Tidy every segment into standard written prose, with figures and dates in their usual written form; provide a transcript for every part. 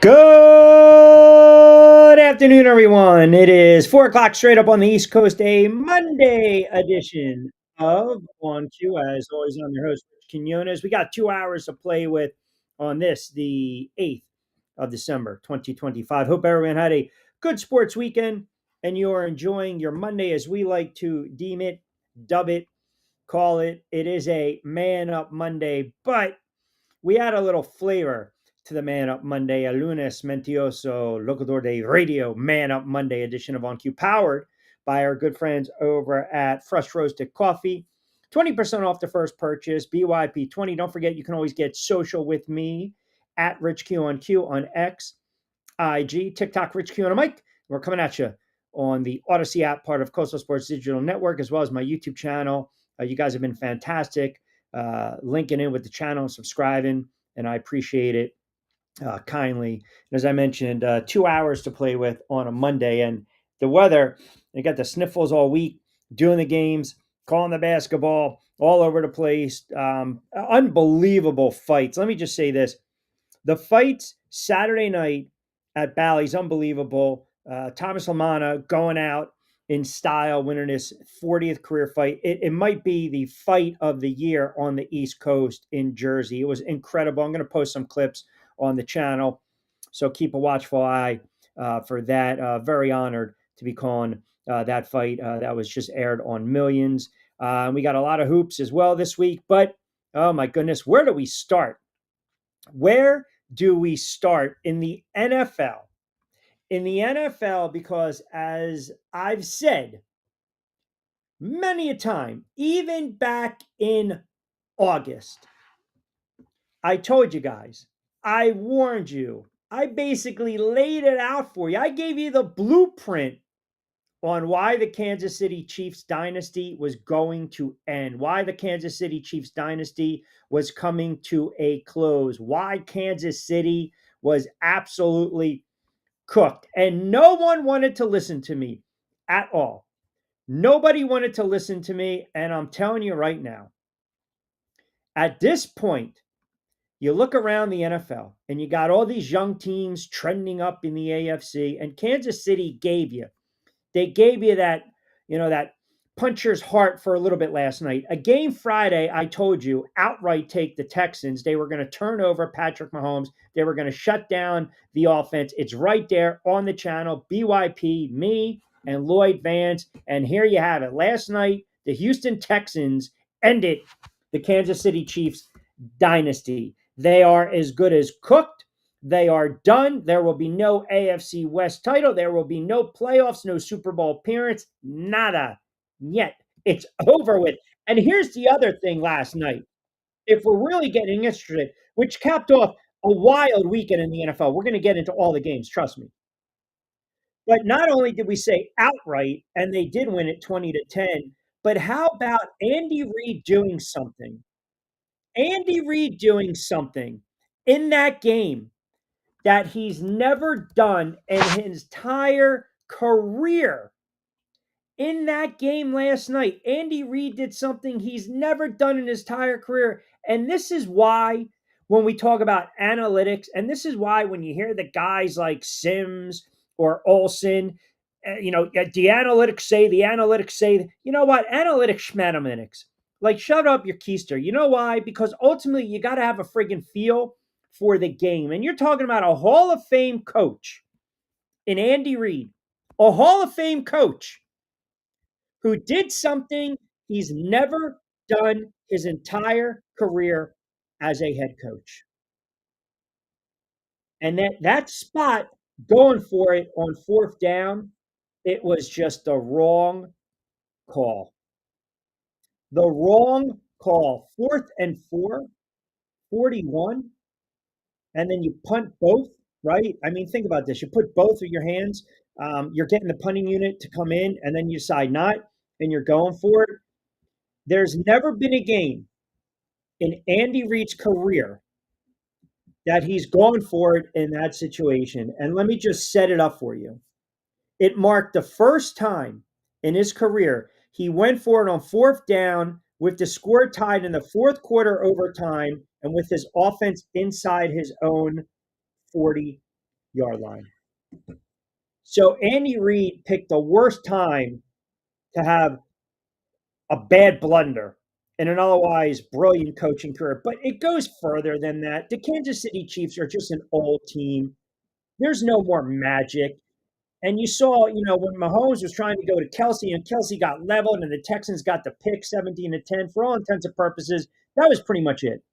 Good afternoon, everyone. It is 4 o'clock straight up on the East Coast, a Monday edition of On Q. As always, I'm your host, Rich Quinones. We got 2 hours to play with on this, the 8th of December, 2025. Hope everyone had a good sports weekend and you're enjoying your Monday, as we like to deem it, dub it, call it. It is a Man Up Monday, but we add a little flavor to the Man Up Monday, a lunes mentiroso locutor de radio Man Up Monday edition of On Q, powered by our good friends over at Fresh Roasted Coffee. 20% off the first purchase, BYP20. Don't forget, you can always get social with me at Rich Q on X, IG, TikTok, Rich Q on a mic. We're coming at you on the Odyssey app, part of Coastal Sports Digital Network, as well as my YouTube channel. You guys have been fantastic, linking in with the channel, subscribing, and I appreciate it kindly. And as I mentioned, 2 hours to play with on a Monday, and the weather, I got the sniffles all week, doing the games, calling the basketball all over the place. Unbelievable fights. Let me just say this. The fights Saturday night at Bally's, unbelievable. Thomas Lamana going out in style, winning his 40th career fight. It might be the fight of the year on the East Coast in Jersey. It was incredible. I'm going to post some clips on the channel, so keep a watchful eye for that. Very honored to be calling that fight. That was just aired on Millions. We got a lot of hoops as well this week, but oh my goodness, where do we start? Where do we start in the NFL? In the NFL, because as I've said many a time, even back in August, I told you guys, I warned you, I basically laid it out for you. I gave you the blueprint on why the Kansas City Chiefs dynasty was going to end, why the Kansas City Chiefs dynasty was coming to a close, why Kansas City was absolutely cooked. And no one wanted to listen to me at all. Nobody wanted to listen to me. And I'm telling you right now, at this point, you look around the NFL and you got all these young teams trending up in the AFC, and Kansas City they gave you that, that puncher's heart for a little bit last night. A game Friday, I told you, outright take the Texans. They were going to turn over Patrick Mahomes. They were going to shut down the offense. It's right there on the channel. BYP, me, and Lloyd Vance. And here you have it. Last night, the Houston Texans ended the Kansas City Chiefs dynasty. They are as good as cooked. They are done. There will be no AFC West title. There will be no playoffs, no Super Bowl appearance, nada. Yet it's over with. And here's the other thing last night. If we're really getting interested, which capped off a wild weekend in the NFL, we're going to get into all the games, trust me. But not only did we say outright, and they did win it 20-10, but how about Andy Reid doing something? Andy Reid doing something in that game that he's never done in his entire career. In that game last night, Andy Reid did something he's never done in his entire career. And this is why, when we talk about analytics, and this is why when you hear the guys like Sims or Olsen, the analytics say, you know what, analytics, schmanalytics. Like, shut up your keister. You know why? Because ultimately, you got to have a friggin' feel for the game. And you're talking about a Hall of Fame coach in Andy Reid, a Hall of Fame coach who did something he's never done his entire career as a head coach. And that spot going for it on fourth down, it was just the wrong call. The wrong call. 4th and 4, 41, and then you punt both, right? I mean, think about this. You put both of your hands, you're getting the punting unit to come in, and then you decide not, and you're going for it. There's never been a game in Andy Reid's career that he's gone for it in that situation. And let me just set it up for you. It marked the first time in his career he went for it on fourth down with the score tied in the fourth quarter overtime and with his offense inside his own 40 yard line. So Andy Reid picked the worst time to have a bad blunder in an otherwise brilliant coaching career. But it goes further than that. The Kansas City Chiefs are just an old team. There's no more magic. And you saw, when Mahomes was trying to go to Kelsey and Kelsey got leveled and the Texans got the pick 17-10, for all intents and purposes, that was pretty much it.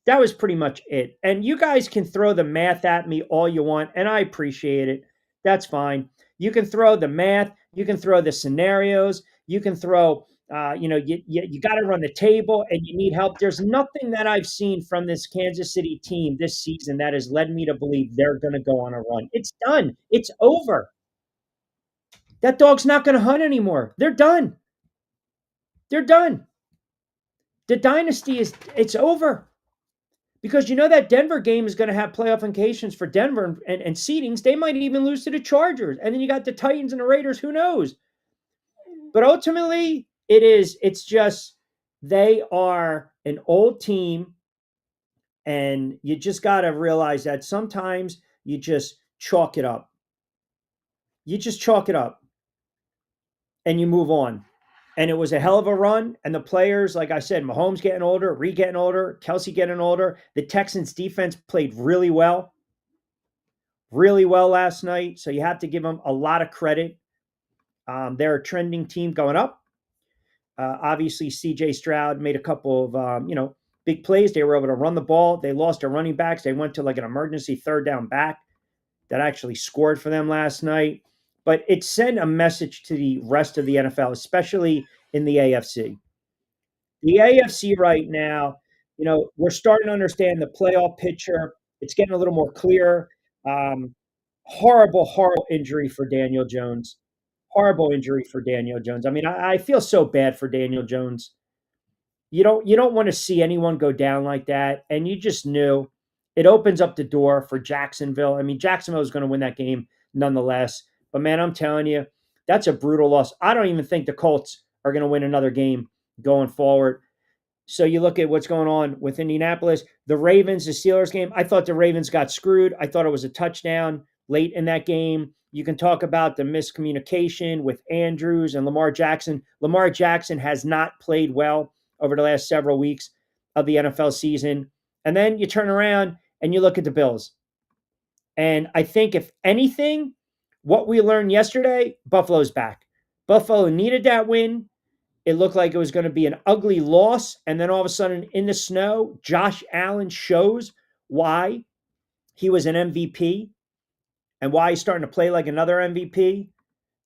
That was pretty much it. And you guys can throw the math at me all you want, and I appreciate it. That's fine. You can throw the math, you can throw the scenarios, you can throw, you got to run the table and you need help. There's nothing that I've seen from this Kansas City team this season that has led me to believe they're going to go on a run. It's done. It's over. That dog's not going to hunt anymore. They're done. They're done. The dynasty it's over. Because that Denver game is going to have playoff implications for Denver and seedings. They might even lose to the Chargers. And then you got the Titans and the Raiders. Who knows? But ultimately, it's just they are an old team. And you just got to realize that sometimes you just chalk it up. You just chalk it up and you move on. And it was a hell of a run. And the players, like I said, Mahomes getting older, Reed getting older, Kelsey getting older. The Texans defense played really well last night. So you have to give them a lot of credit. They're a trending team going up. Obviously, CJ Stroud made a couple of, big plays. They were able to run the ball. They lost their running backs. They went to like an emergency third down back that actually scored for them last night. But it sent a message to the rest of the NFL, especially in the AFC. The AFC right now, we're starting to understand the playoff picture. It's getting a little more clear. Horrible, horrible injury for Daniel Jones. Horrible injury for Daniel Jones. I mean, I feel so bad for Daniel Jones. You don't want to see anyone go down like that. And you just knew it opens up the door for Jacksonville. I mean, Jacksonville is going to win that game nonetheless. But man, I'm telling you, that's a brutal loss. I don't even think the Colts are going to win another game going forward. So you look at what's going on with Indianapolis, the Ravens, the Steelers game. I thought the Ravens got screwed. I thought it was a touchdown late in that game. You can talk about the miscommunication with Andrews and Lamar Jackson. Lamar Jackson has not played well over the last several weeks of the NFL season. And then you turn around and you look at the Bills. And I think if anything, what we learned yesterday, Buffalo's back. Buffalo needed that win. It looked like it was going to be an ugly loss. And then all of a sudden in the snow, Josh Allen shows why he was an MVP and why he's starting to play like another MVP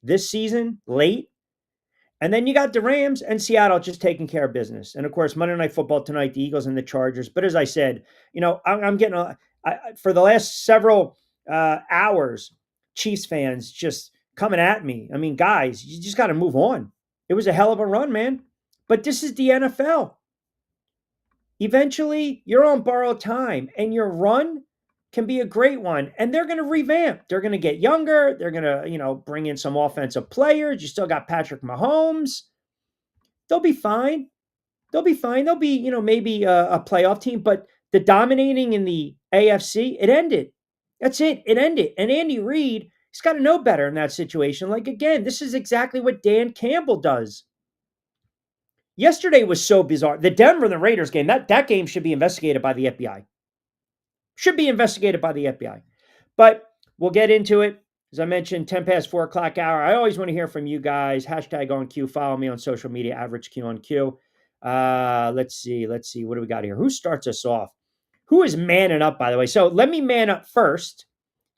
this season, late. And then you got the Rams and Seattle just taking care of business. And of course, Monday Night Football tonight, the Eagles and the Chargers. But as I said, I'm getting for the last several hours, Chiefs fans just coming at me. I mean, guys, you just got to move on. It was a hell of a run, man. But this is the NFL. Eventually, you're on borrowed time, and your run can be a great one. And they're going to revamp. They're going to get younger. They're going to, bring in some offensive players. You still got Patrick Mahomes. They'll be fine. They'll be fine. They'll be, maybe a playoff team. But the dominating in the AFC, it ended. That's it. It ended. And Andy Reid, he's got to know better in that situation. Like, again, this is exactly what Dan Campbell does. Yesterday was so bizarre. The Denver and the Raiders game, that game should be investigated by the FBI. Should be investigated by the FBI. But we'll get into it. As I mentioned, 10 past 4 o'clock hour. I always want to hear from you guys. Hashtag on Q. Follow me on social media, Rich Q on Q. Let's see. What do we got here? Who starts us off? Who is manning up, by the way? So let me man up first.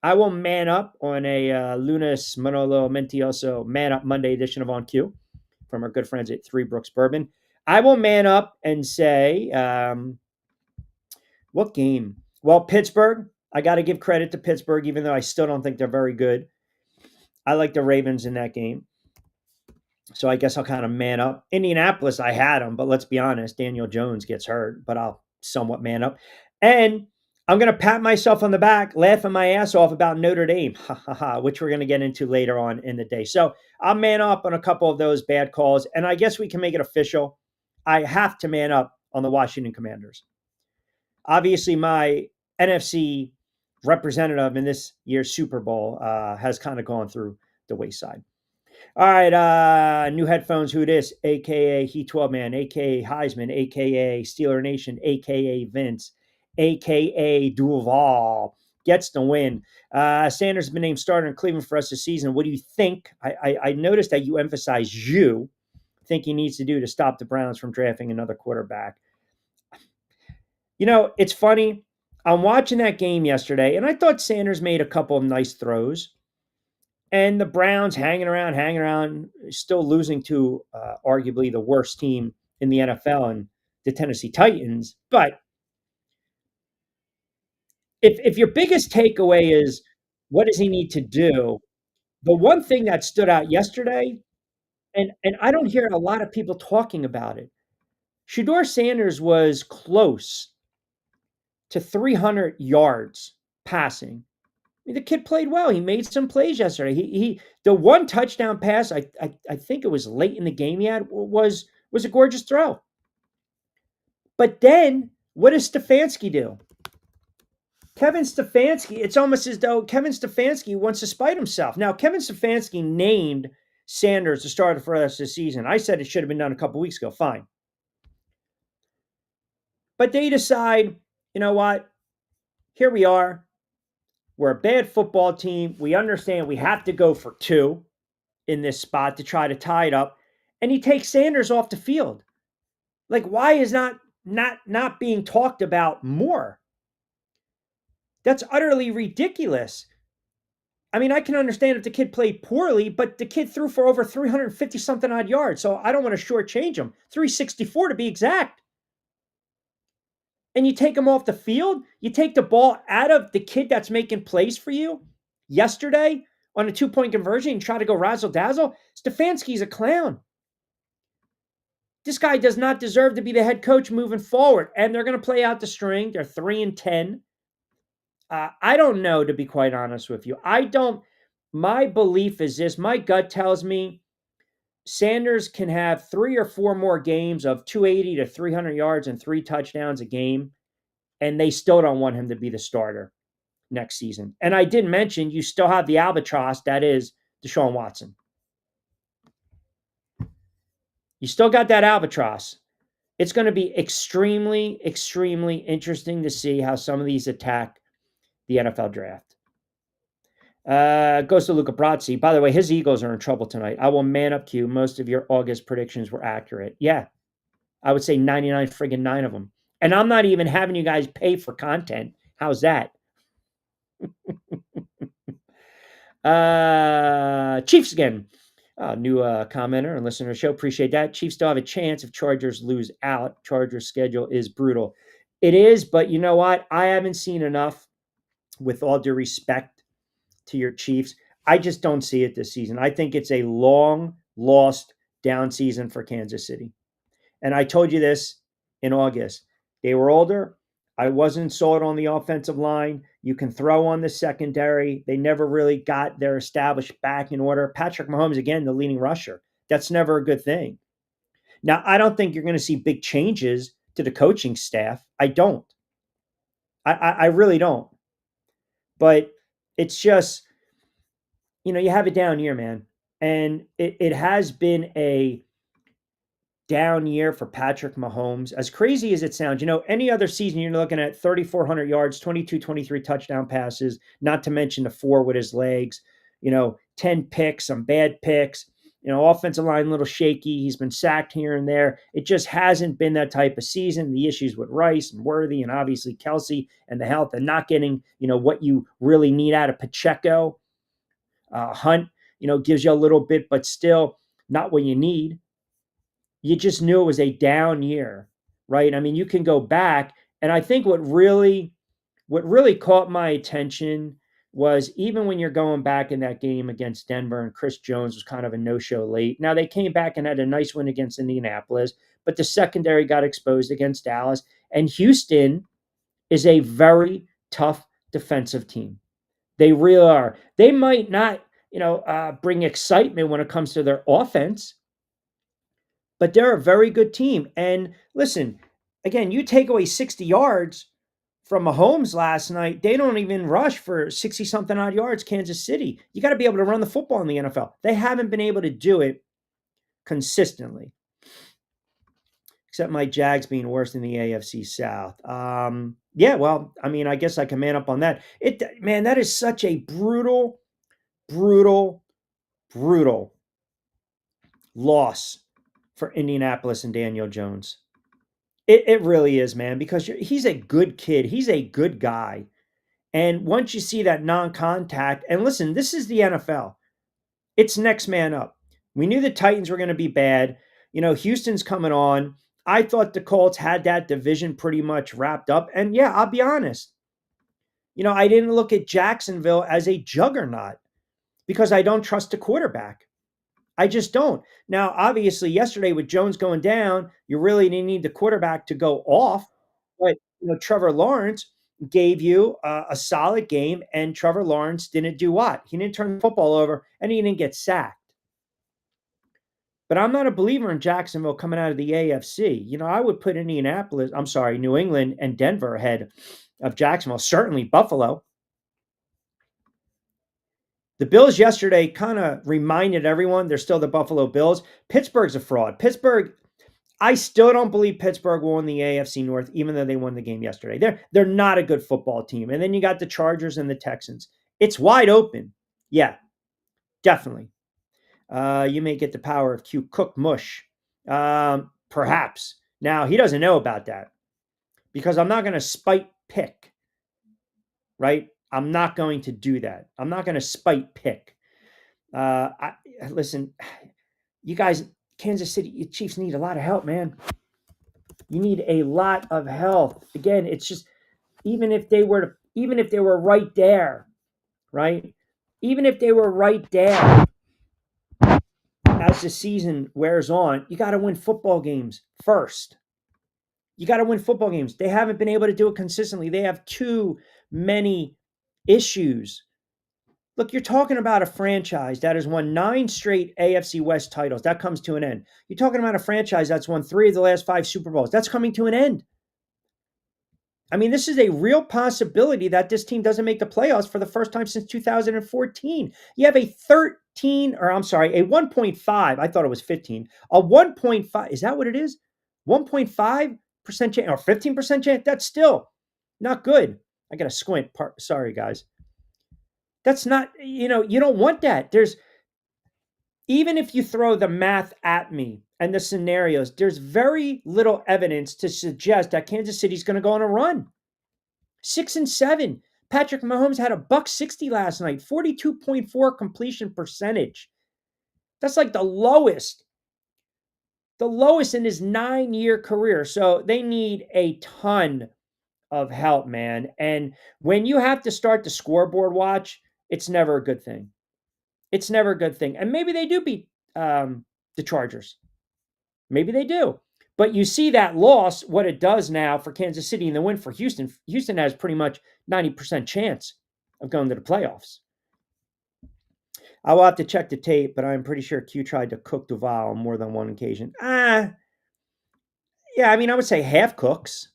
I will man up on a Lunes Manolo Mentioso Man Up Monday edition of On Q from our good friends at Three Brooks Bourbon. I will man up and say, what game? Well, Pittsburgh. I got to give credit to Pittsburgh, even though I still don't think they're very good. I like the Ravens in that game. So I guess I'll kind of man up. Indianapolis, I had them, but let's be honest, Daniel Jones gets hurt, but I'll somewhat man up. And I'm going to pat myself on the back, laughing my ass off about Notre Dame, which we're going to get into later on in the day. So I'll man up on a couple of those bad calls, and I guess we can make it official. I have to man up on the Washington Commanders. Obviously, my NFC representative in this year's Super Bowl has kind of gone through the wayside. All right, new headphones. Who this? AKA Heat 12 Man, AKA Heisman, AKA Steeler Nation, AKA Vince, AKA Duval gets the win. Sanders has been named starter in Cleveland for us this season. What do you think? I noticed that you emphasize you think he needs to do to stop the Browns from drafting another quarterback. It's funny. I'm watching that game yesterday, and I thought Sanders made a couple of nice throws. And the Browns hanging around, still losing to arguably the worst team in the NFL and the Tennessee Titans. But if your biggest takeaway is what does he need to do, the one thing that stood out yesterday, and I don't hear a lot of people talking about it, Shedeur Sanders was close to 300 yards passing. I mean, the kid played well. He made some plays yesterday. He the one touchdown pass, I think it was late in the game he had, was a gorgeous throw. But then what does Stefanski do? Kevin Stefanski, it's almost as though Kevin Stefanski wants to spite himself. Now, Kevin Stefanski named Sanders the starter for the rest of the season. I said it should have been done a couple weeks ago. Fine. But they decide, you know what? Here we are. We're a bad football team. We understand we have to go for two in this spot to try to tie it up. And he takes Sanders off the field. Like, why is not being talked about more? That's utterly ridiculous. I mean, I can understand if the kid played poorly, but the kid threw for over 350 something odd yards. So I don't want to shortchange him. 364 to be exact. And you take him off the field, you take the ball out of the kid that's making plays for you yesterday on a 2-point conversion and try to go razzle dazzle. Stefanski's a clown. This guy does not deserve to be the head coach moving forward. And they're going to play out the string. They're 3-10. I don't know, to be quite honest with you. My belief is this. My gut tells me Sanders can have 3 or 4 more games of 280 to 300 yards and 3 touchdowns a game, and they still don't want him to be the starter next season. And I did mention you still have the albatross that is Deshaun Watson. You still got that albatross. It's going to be extremely, extremely interesting to see how some of these attack the NFL draft. Goes to Luca Brazzi. By the way, his Eagles are in trouble tonight. I will man up to you. Most of your August predictions were accurate. Yeah, I would say 99 friggin' 9 of them. And I'm not even having you guys pay for content. How's that? Chiefs again. New commenter and listener to the show. Appreciate that. Chiefs still have a chance if Chargers lose out. Chargers' schedule is brutal. It is, but you know what? I haven't seen enough, with all due respect to your Chiefs. I just don't see it this season. I think it's a long lost down season for Kansas City. And I told you this in August. They were older. I wasn't sold on the offensive line. You can throw on the secondary. They never really got their established back in order. Patrick Mahomes, again, the leading rusher. That's never a good thing. Now, I don't think you're going to see big changes to the coaching staff. I don't. I really don't. But it's just, you have a down year, man. And it has been a down year for Patrick Mahomes. As crazy as it sounds, any other season, you're looking at 3,400 yards, 22, 23 touchdown passes, not to mention the 4 with his legs, 10 picks, some bad picks, offensive line a little shaky. He's been sacked here and there. It just hasn't been that type of season. The issues with Rice and Worthy and obviously Kelsey and the health and not getting, what you really need out of Pacheco. Hunt, gives you a little bit, but still not what you need. You just knew it was a down year, right? I mean, you can go back, and I think what really caught my attention was even when you're going back in that game against Denver and Chris Jones was kind of a no-show late. Now, they came back and had a nice win against Indianapolis, but the secondary got exposed against Dallas, and Houston is a very tough defensive team. They really are. They might not, bring excitement when it comes to their offense, but they're a very good team. And listen, again, you take away 60 yards from Mahomes last night, they don't even rush for 60 something odd yards, Kansas City. You got to be able to run the football in the NFL. They haven't been able to do it consistently, except my Jags being worse than the AFC South. Yeah, well, I mean, I guess I can man up on that. Man, that is such a brutal, brutal, brutal loss for Indianapolis and Daniel Jones. It really is, man, because he's a good kid. He's a good guy. And once you see that non-contact, and listen, this is the NFL. It's next man up. We knew the Titans were going to be bad. Houston's coming on. I thought the Colts had that division pretty much wrapped up. And yeah, I'll be honest. I didn't look at Jacksonville as a juggernaut because I don't trust the quarterback. I just don't. Now, obviously, yesterday with Jones going down, you really didn't need the quarterback to go off. But Trevor Lawrence gave you a solid game, and Trevor Lawrence didn't do what? He didn't turn the football over, and he didn't get sacked. But I'm not a believer in Jacksonville coming out of the AFC. I would put New England and Denver ahead of Jacksonville. Certainly Buffalo. The Bills yesterday kind of reminded everyone they're still the Buffalo Bills. Pittsburgh's a fraud. I still don't believe Pittsburgh will win the AFC North, even though they won the game yesterday. They're not a good football team. And then you got the Chargers and the Texans. It's wide open. Yeah, definitely. You may get the power of Q Cook Mush. Perhaps. Now, he doesn't know about that because I'm not going to spite pick, right? I'm not going to do that. I'm not going to spite pick. Listen, you guys, Kansas City Chiefs need a lot of help, man. You need a lot of help. Again, it's just even if they were right there, right? Even if they were right there as the season wears on, you got to win football games first. You got to win football games. They haven't been able to do it consistently. They have too many issues. Look, you're talking about a franchise that has won 9 straight AFC West titles. That comes to an end. You're talking about a franchise that's won 3 of the last 5 Super Bowls. That's coming to an end. I mean, this is a real possibility that this team doesn't make the playoffs for the first time since 2014. You have a 1.5. I thought it was 15. A 1.5. Is that what it is? 1.5% chance or 15% chance? That's still not good. I got to squint. Sorry, guys. That's not, you don't want that. Even if you throw the math at me and the scenarios, there's very little evidence to suggest that Kansas City's going to go on a run. 6-7. Patrick Mahomes had a $160 last night, 42.4 completion percentage. That's like the lowest in his 9-year career. So they need a ton of help, man. And when you have to start the scoreboard watch, it's never a good thing. It's never a good thing. And maybe they do beat the Chargers. Maybe they do. But you see that loss, what it does now for Kansas City and the win for Houston. Houston has pretty much 90% chance of going to the playoffs. I will have to check the tape, but I'm pretty sure Q tried to cook Duval on more than one occasion. Yeah, I mean, I would say half cooks.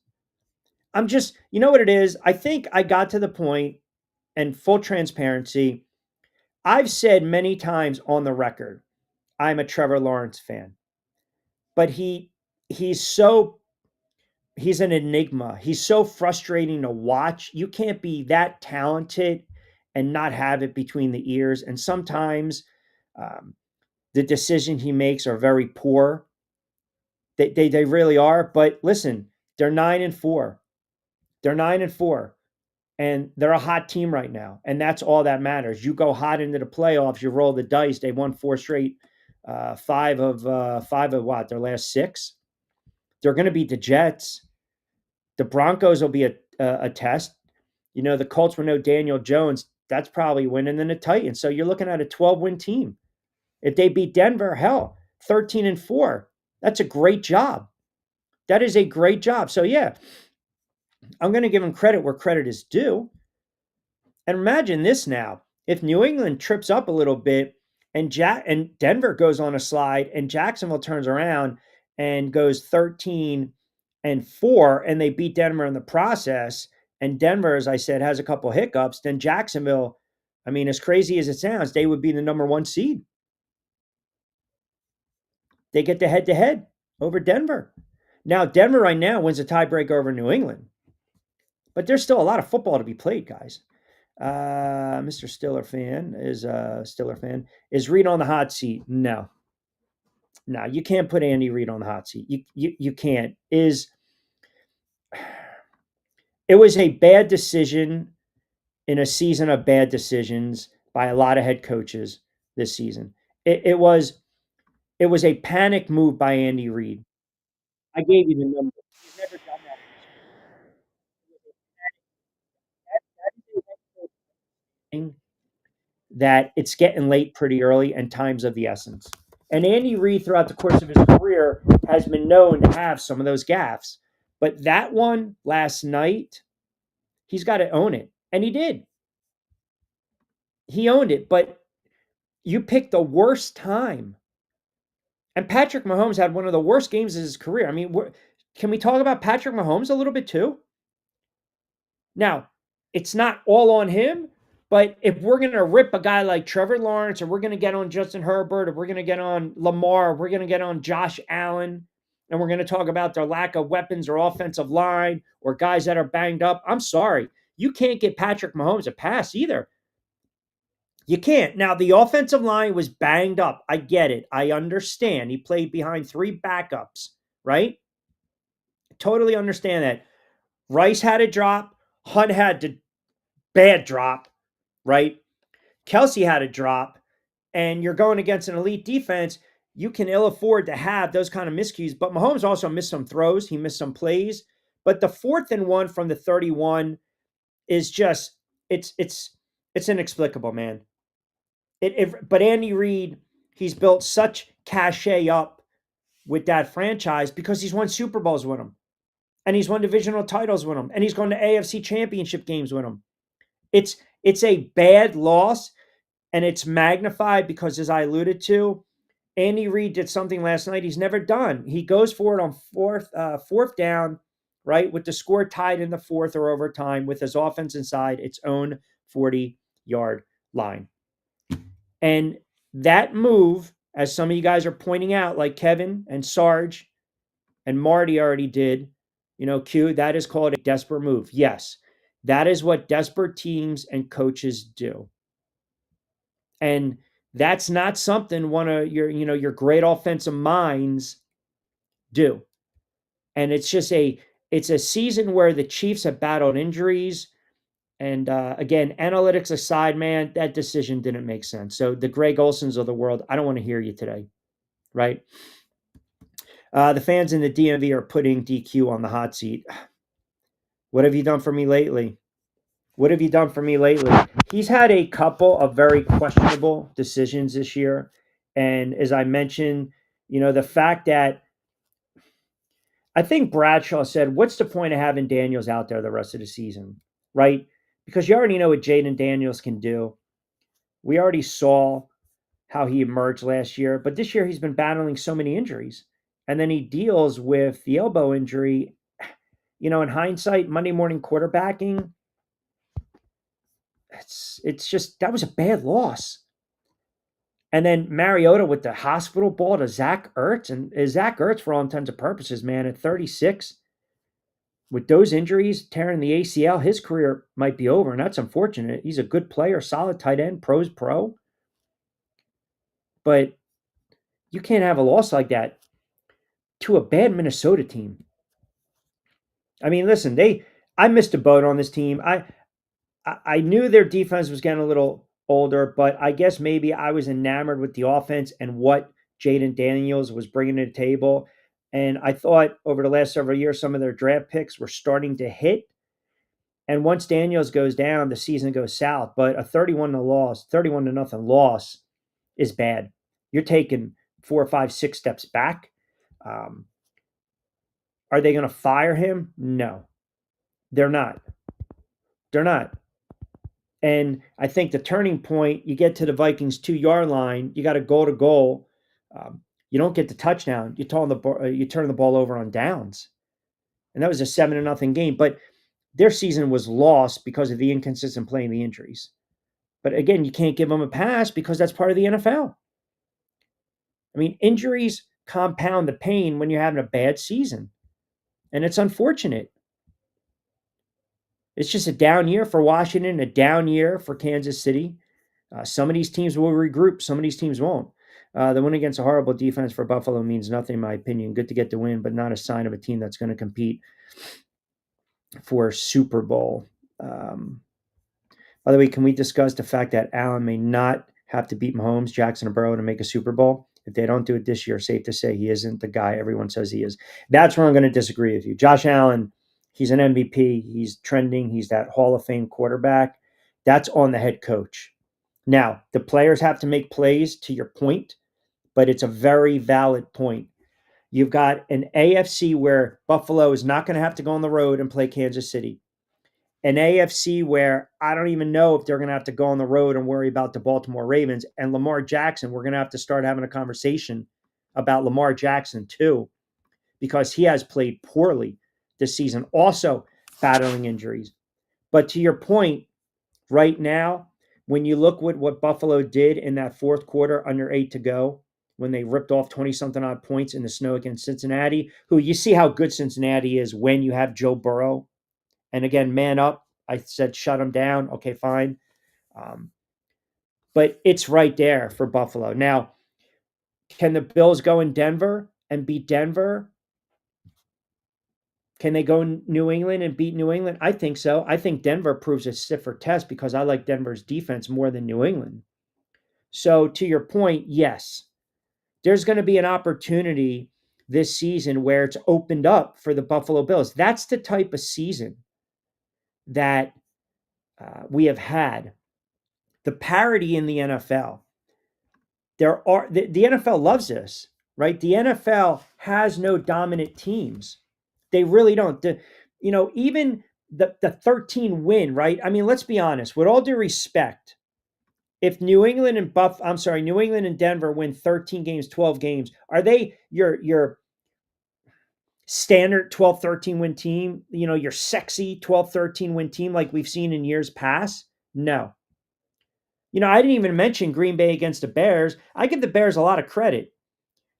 I'm just, you know what it is? I think I got to the point, and full transparency, I've said many times on the record, I'm a Trevor Lawrence fan. But he's an enigma. He's so frustrating to watch. You can't be that talented and not have it between the ears. And sometimes the decisions he makes are very poor. They really are. But listen, they're 9-4. They're 9-4. And they're a hot team right now. And that's all that matters. You go hot into the playoffs, you roll the dice. They won 4 straight, 5 of what? Their last 6. They're going to beat the Jets. The Broncos will be a test. The Colts were no Daniel Jones. That's probably winning than the Titans. So you're looking at a 12-win team. If they beat Denver, 13-4. That's a great job. That is a great job. So yeah, I'm going to give them credit where credit is due. And imagine this now. If New England trips up a little bit and Denver goes on a slide and Jacksonville turns around and goes 13-4 and they beat Denver in the process and Denver, as I said, has a couple hiccups, then Jacksonville, I mean, as crazy as it sounds, they would be the number one seed. They get the head to head over Denver. Now, Denver right now wins a tiebreaker over New England, but there's still a lot of football to be played, guys. Mr. Stiller fan is Reed on the hot seat. No, no, you can't put Andy Reid on the hot seat. You can't. It was a bad decision in a season of bad decisions by a lot of head coaches this season. It was a panic move by Andy Reid. I gave you the number. He's never done that before. That it's getting late pretty early and time's of the essence. And Andy Reid, throughout the course of his career, has been known to have some of those gaffes. But that one last night, he's got to own it. And he did. He owned it. But you picked the worst time. And Patrick Mahomes had one of the worst games of his career. I mean, can we talk about Patrick Mahomes a little bit too? Now, it's not all on him, but if we're going to rip a guy like Trevor Lawrence, or we're going to get on Justin Herbert, or we're going to get on Lamar, or we're going to get on Josh Allen, and we're going to talk about their lack of weapons or offensive line or guys that are banged up, I'm sorry. You can't get Patrick Mahomes a pass either. You can't. Now, the offensive line was banged up. I get it. I understand. He played behind three backups, right? Totally understand that. Rice had a drop. Hunt had the bad drop, right? Kelsey had a drop, and you're going against an elite defense. You can ill afford to have those kind of miscues. But Mahomes also missed some throws. He missed some plays. But the 4th-and-1 from the 31 is just it's inexplicable, man. But Andy Reid, he's built such cachet up with that franchise because he's won Super Bowls with them, and he's won divisional titles with them, and he's gone to AFC championship games with them. It's a bad loss, and it's magnified because, as I alluded to, Andy Reid did something last night he's never done. He goes for it on fourth down, right, with the score tied in the fourth or overtime with his offense inside its own 40-yard line. And that move, as some of you guys are pointing out, like Kevin and Sarge and Marty already did, Q, that is called a desperate move. Yes, that is what desperate teams and coaches do. And that's not something one of your great offensive minds do. And it's a season where the Chiefs have battled injuries. And again, analytics aside, man, that decision didn't make sense. So the Greg Olsons of the world, I don't want to hear you today, right? The fans in the DMV are putting DQ on the hot seat. What have you done for me lately? What have you done for me lately? He's had a couple of very questionable decisions this year. And as I mentioned, the fact that I think Bradshaw said, what's the point of having Daniels out there the rest of the season, right? Because you already know what Jaden Daniels can do. We already saw how he emerged last year, but this year he's been battling so many injuries. And then he deals with the elbow injury. In hindsight, Monday morning quarterbacking, it's just that was a bad loss. And then Mariota with the hospital ball to Zach Ertz. And Zach Ertz, for all intents and purposes, man, at 36, with those injuries, tearing the ACL, his career might be over. And that's unfortunate. He's a good player, solid tight end, pro's pro. But you can't have a loss like that to a bad Minnesota team. I mean, listen, I missed a boat on this team. I knew their defense was getting a little older, but I guess maybe I was enamored with the offense and what Jaden Daniels was bringing to the table. And I thought over the last several years, some of their draft picks were starting to hit. And once Daniels goes down, the season goes south. But a 31 to nothing loss is bad. You're taking 4, 5, 6 steps back. Are they going to fire him? No, they're not. They're not. And I think the turning point, you get to the Vikings 2-yard line, you got a goal to goal. You don't get the touchdown. You turn the ball over on downs. And that was a 7-0 game. But their season was lost because of the inconsistent play and the injuries. But again, you can't give them a pass because that's part of the NFL. I mean, injuries compound the pain when you're having a bad season, and it's unfortunate. It's just a down year for Washington, a down year for Kansas City. Some of these teams will regroup, some of these teams won't. The win against a horrible defense for Buffalo means nothing, in my opinion. Good to get the win, but not a sign of a team that's going to compete for Super Bowl. Um, by the way, can we discuss the fact that Allen may not have to beat Mahomes, Jackson, or Burrow to make a Super Bowl? If they don't do it this year, safe to say he isn't the guy everyone says he is. That's where I'm going to disagree with you. Josh Allen, he's an MVP. He's trending. He's that Hall of Fame quarterback. That's on the head coach. Now, the players have to make plays, to your point, but it's a very valid point. You've got an AFC where Buffalo is not going to have to go on the road and play Kansas City. An AFC where I don't even know if they're going to have to go on the road and worry about the Baltimore Ravens. And Lamar Jackson, we're going to have to start having a conversation about Lamar Jackson too, because he has played poorly this season, also battling injuries. But to your point, right now, when you look at what Buffalo did in that fourth quarter under 8 to go, when they ripped off 20-something odd points in the snow against Cincinnati, who you see how good Cincinnati is when you have Joe Burrow. And again, man up. I said shut them down. Okay, fine. Um, but it's right there for Buffalo. Now, can the Bills go in Denver and beat Denver? Can they go in New England and beat New England? I think so. I think Denver proves a stiffer test because I like Denver's defense more than New England. So to your point, yes, there's going to be an opportunity this season where it's opened up for the Buffalo Bills. That's the type of season that we have had. The parity in the NFL. The NFL loves this, right? The NFL has no dominant teams. They really don't. Even the 13 win, right? I mean, let's be honest. With all due respect, if New England and Denver win 13 games, 12 games, are they your standard 12, 13 win team? Your sexy 12, 13 win team like we've seen in years past? No. I didn't even mention Green Bay against the Bears. I give the Bears a lot of credit.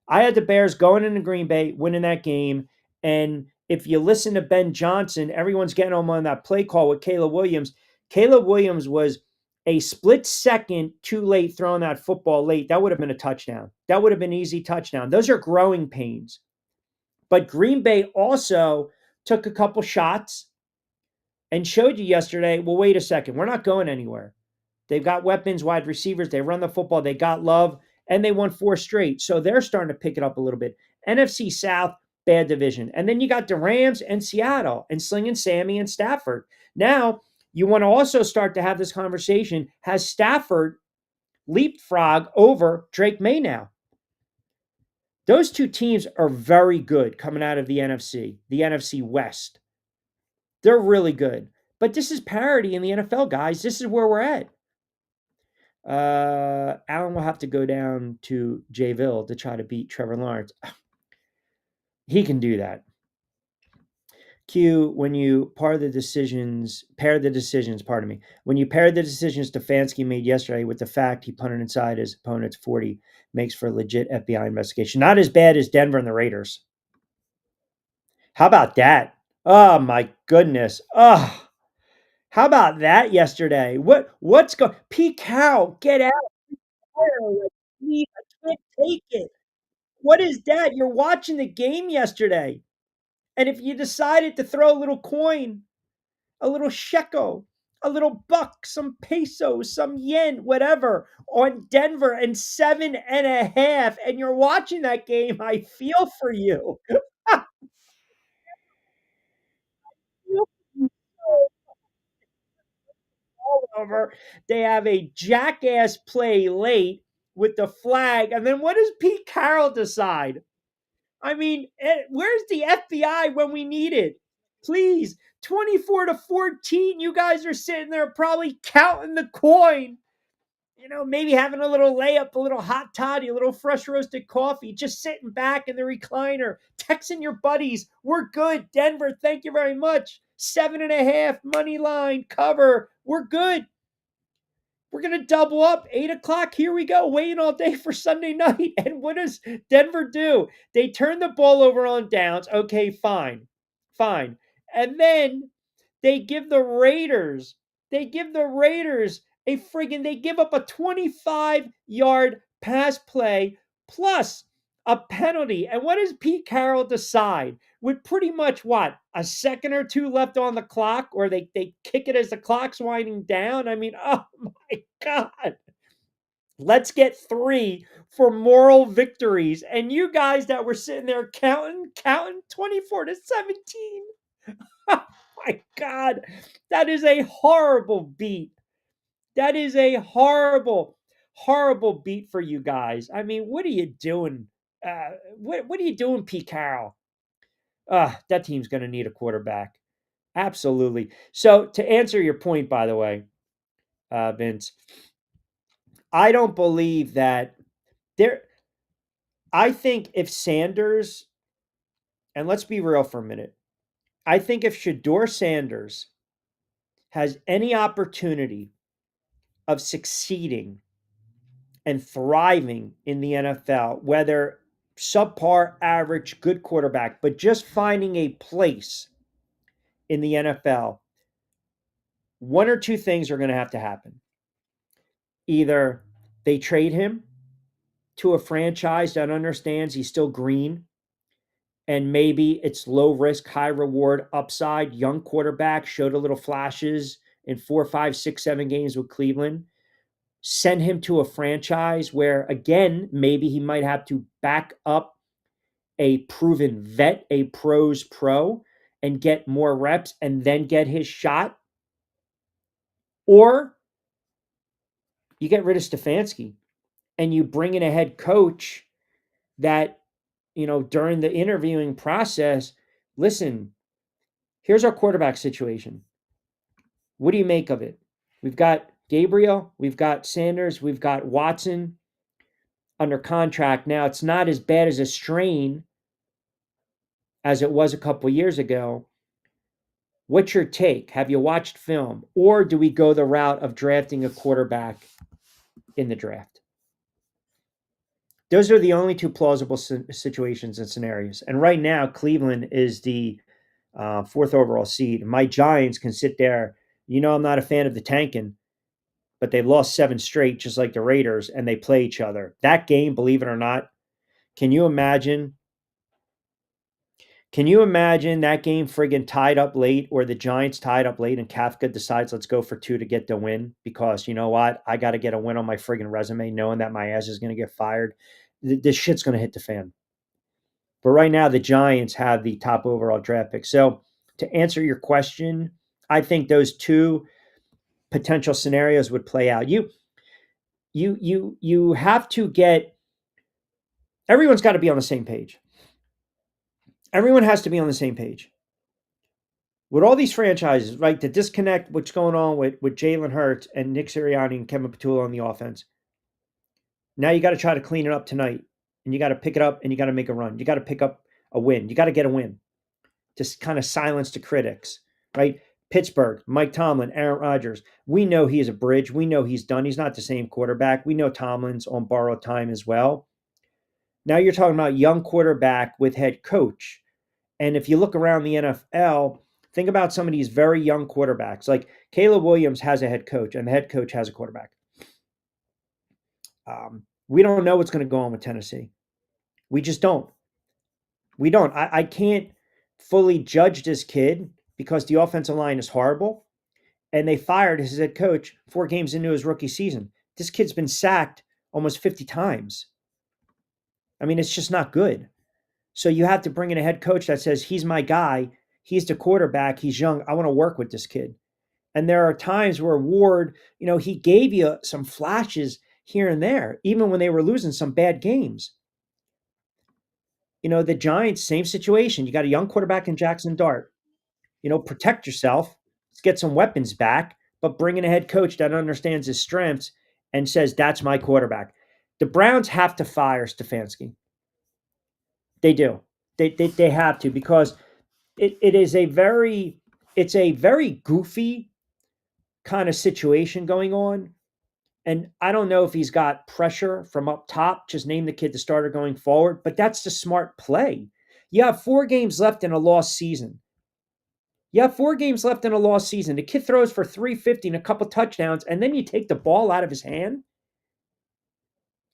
I had the Bears going into Green Bay, winning that game. And if you listen to Ben Johnson, everyone's getting him on that play call with Caleb Williams. Caleb Williams was a split second too late throwing that football late. That would have been a touchdown. That would have been an easy touchdown. Those are growing pains. But Green Bay also took a couple shots and showed you yesterday, well, wait a second. We're not going anywhere. They've got weapons, wide receivers. They run the football. They got Love, and they won 4 straight. So they're starting to pick it up a little bit. NFC South, bad division. And then you got the Rams and Seattle and Slinging Sammy and Stafford. Now, you want to also start to have this conversation. Has Stafford leapfrog over Drake May now? Those two teams are very good coming out of the NFC West. They're really good. But this is parity in the NFL, guys. This is where we're at. Allen will have to go down to Jayville to try to beat Trevor Lawrence. He can do that. Q, when you pair the decisions, when you pair the decisions Stefanski made yesterday with the fact he punted inside his opponent's 40, makes for a legit FBI investigation. Not as bad as Denver and the Raiders. How about that? Oh my goodness. Oh, how about that yesterday? What's going? Pete Carroll, get out. Please, I can't take it. What is that? You're watching the game yesterday. And if you decided to throw a little coin, a little shekel, a little buck, some pesos, some yen, whatever, on Denver and 7.5, and you're watching that game, I feel for you. All over. They have a jackass play late with the flag. And then what does Pete Carroll decide? I mean, where's the FBI when we need it? Please, 24-14, you guys are sitting there probably counting the coin. Maybe having a little layup, a little hot toddy, a little fresh roasted coffee, just sitting back in the recliner, texting your buddies. We're good. Denver, thank you very much. 7.5 money line cover. We're good. We're going to double up 8 o'clock. Here we go. Waiting all day for Sunday night. And what does Denver do? They turn the ball over on downs. Okay, fine. Fine. And then they give the Raiders they give up a 25-yard pass play plus a penalty. And what does Pete Carroll decide? With pretty much what, a second or two left on the clock, or they kick it as the clock's winding down. I mean, oh my God. Let's get 3 for moral victories. And you guys that were sitting there counting 24-17. Oh my God. That is a horrible beat. That is a horrible, horrible beat for you guys. I mean, what are you doing? What are you doing, Pete Carroll? That team's going to need a quarterback. Absolutely. So to answer your point, by the way, Vince, I don't believe that there. I think if Sanders, and let's be real for a minute, I think if Shador Sanders has any opportunity of succeeding and thriving in the NFL, whether subpar, average, good quarterback, but just finding a place in the NFL, one or two things are going to have to happen. Either they trade him to a franchise that understands he's still green and maybe it's low risk, high reward, upside, young quarterback, showed a little flashes in 4, 5, 6, 7 games with Cleveland. Send him to a franchise where, again, maybe he might have to back up a proven vet, a pro's pro, and get more reps and then get his shot. Or you get rid of Stefanski and you bring in a head coach that, during the interviewing process, listen, here's our quarterback situation. What do you make of it? We've got Gabriel, we've got Sanders, we've got Watson under contract. Now, it's not as bad as a strain as it was a couple years ago. What's your take? Have you watched film? Or do we go the route of drafting a quarterback in the draft? Those are the only two plausible situations and scenarios. And right now, Cleveland is the 4th overall seed. My Giants can sit there. I'm not a fan of the tanking, but they've lost 7 straight, just like the Raiders, and they play each other. That game, believe it or not, can you imagine that game friggin' tied up late, or the Giants tied up late and Kafka decides let's go for 2 to get the win because you know what? I got to get a win on my friggin' resume knowing that my ass is going to get fired. This shit's going to hit the fan. But right now, the Giants have the top overall draft pick. So to answer your question, I think those two potential scenarios would play out. You have to get, everyone's got to be on the same page. Everyone has to be on the same page. With all these franchises, right, to disconnect what's going on with Jalen Hurts and Nick Sirianni and Kevin Patullo on the offense. Now you got to try to clean it up tonight, and you got to pick it up, and you got to make a run. You got to pick up a win. You got to get a win to kind of silence the critics, right? Pittsburgh, Mike Tomlin, Aaron Rodgers. We know he is a bridge. We know he's done. He's not the same quarterback. We know Tomlin's on borrowed time as well. Now you're talking about young quarterback with head coach. And if you look around the NFL, think about some of these very young quarterbacks. Like Caleb Williams has a head coach, and the head coach has a quarterback. We don't know what's going to go on with Tennessee. We just don't. We don't. I can't fully judge this kid because the offensive line is horrible, and they fired his head coach 4 games into his rookie season. This kid's been sacked almost 50 times. I mean, it's just not good. So you have to bring in a head coach that says, he's my guy. He's the quarterback. He's young. I want to work with this kid. And there are times where Ward, he gave you some flashes here and there, even when they were losing some bad games. The Giants, same situation. You got a young quarterback in Jackson Dart. Protect yourself. Let's get some weapons back, but bring in a head coach that understands his strengths and says, that's my quarterback. The Browns have to fire Stefanski. They do. They have to, because it is a very it's a very goofy kind of situation going on. And I don't know if he's got pressure from up top, just name the kid the starter going forward, but that's the smart play. You have 4 games left in a lost season. You have 4 games left in a lost season. The kid throws for 350 and a couple touchdowns, and then you take the ball out of his hand.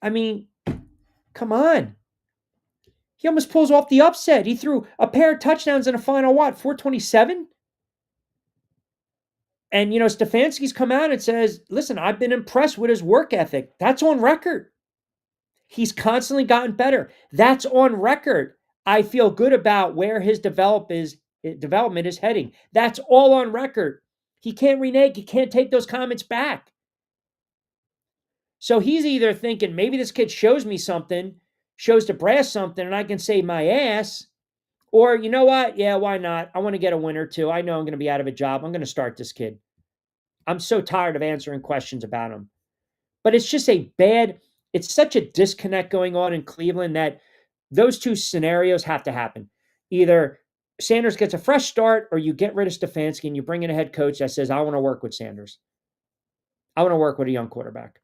I mean, come on. He almost pulls off the upset. He threw a pair of touchdowns in a final, what, 427? And, Stefanski's come out and says, listen, I've been impressed with his work ethic. That's on record. He's constantly gotten better. That's on record. I feel good about where his development is heading. That's all on record. He can't renege. He can't take those comments back. So he's either thinking maybe this kid shows me something, shows the brass something, and I can save my ass. Or, you know what? Yeah, why not? I want to get a win or two. I know I'm going to be out of a job. I'm going to start this kid. I'm so tired of answering questions about him. But it's just it's such a disconnect going on in Cleveland that those two scenarios have to happen. Either Sanders gets a fresh start or you get rid of Stefanski and you bring in a head coach that says, I want to work with Sanders. I want to work with a young quarterback.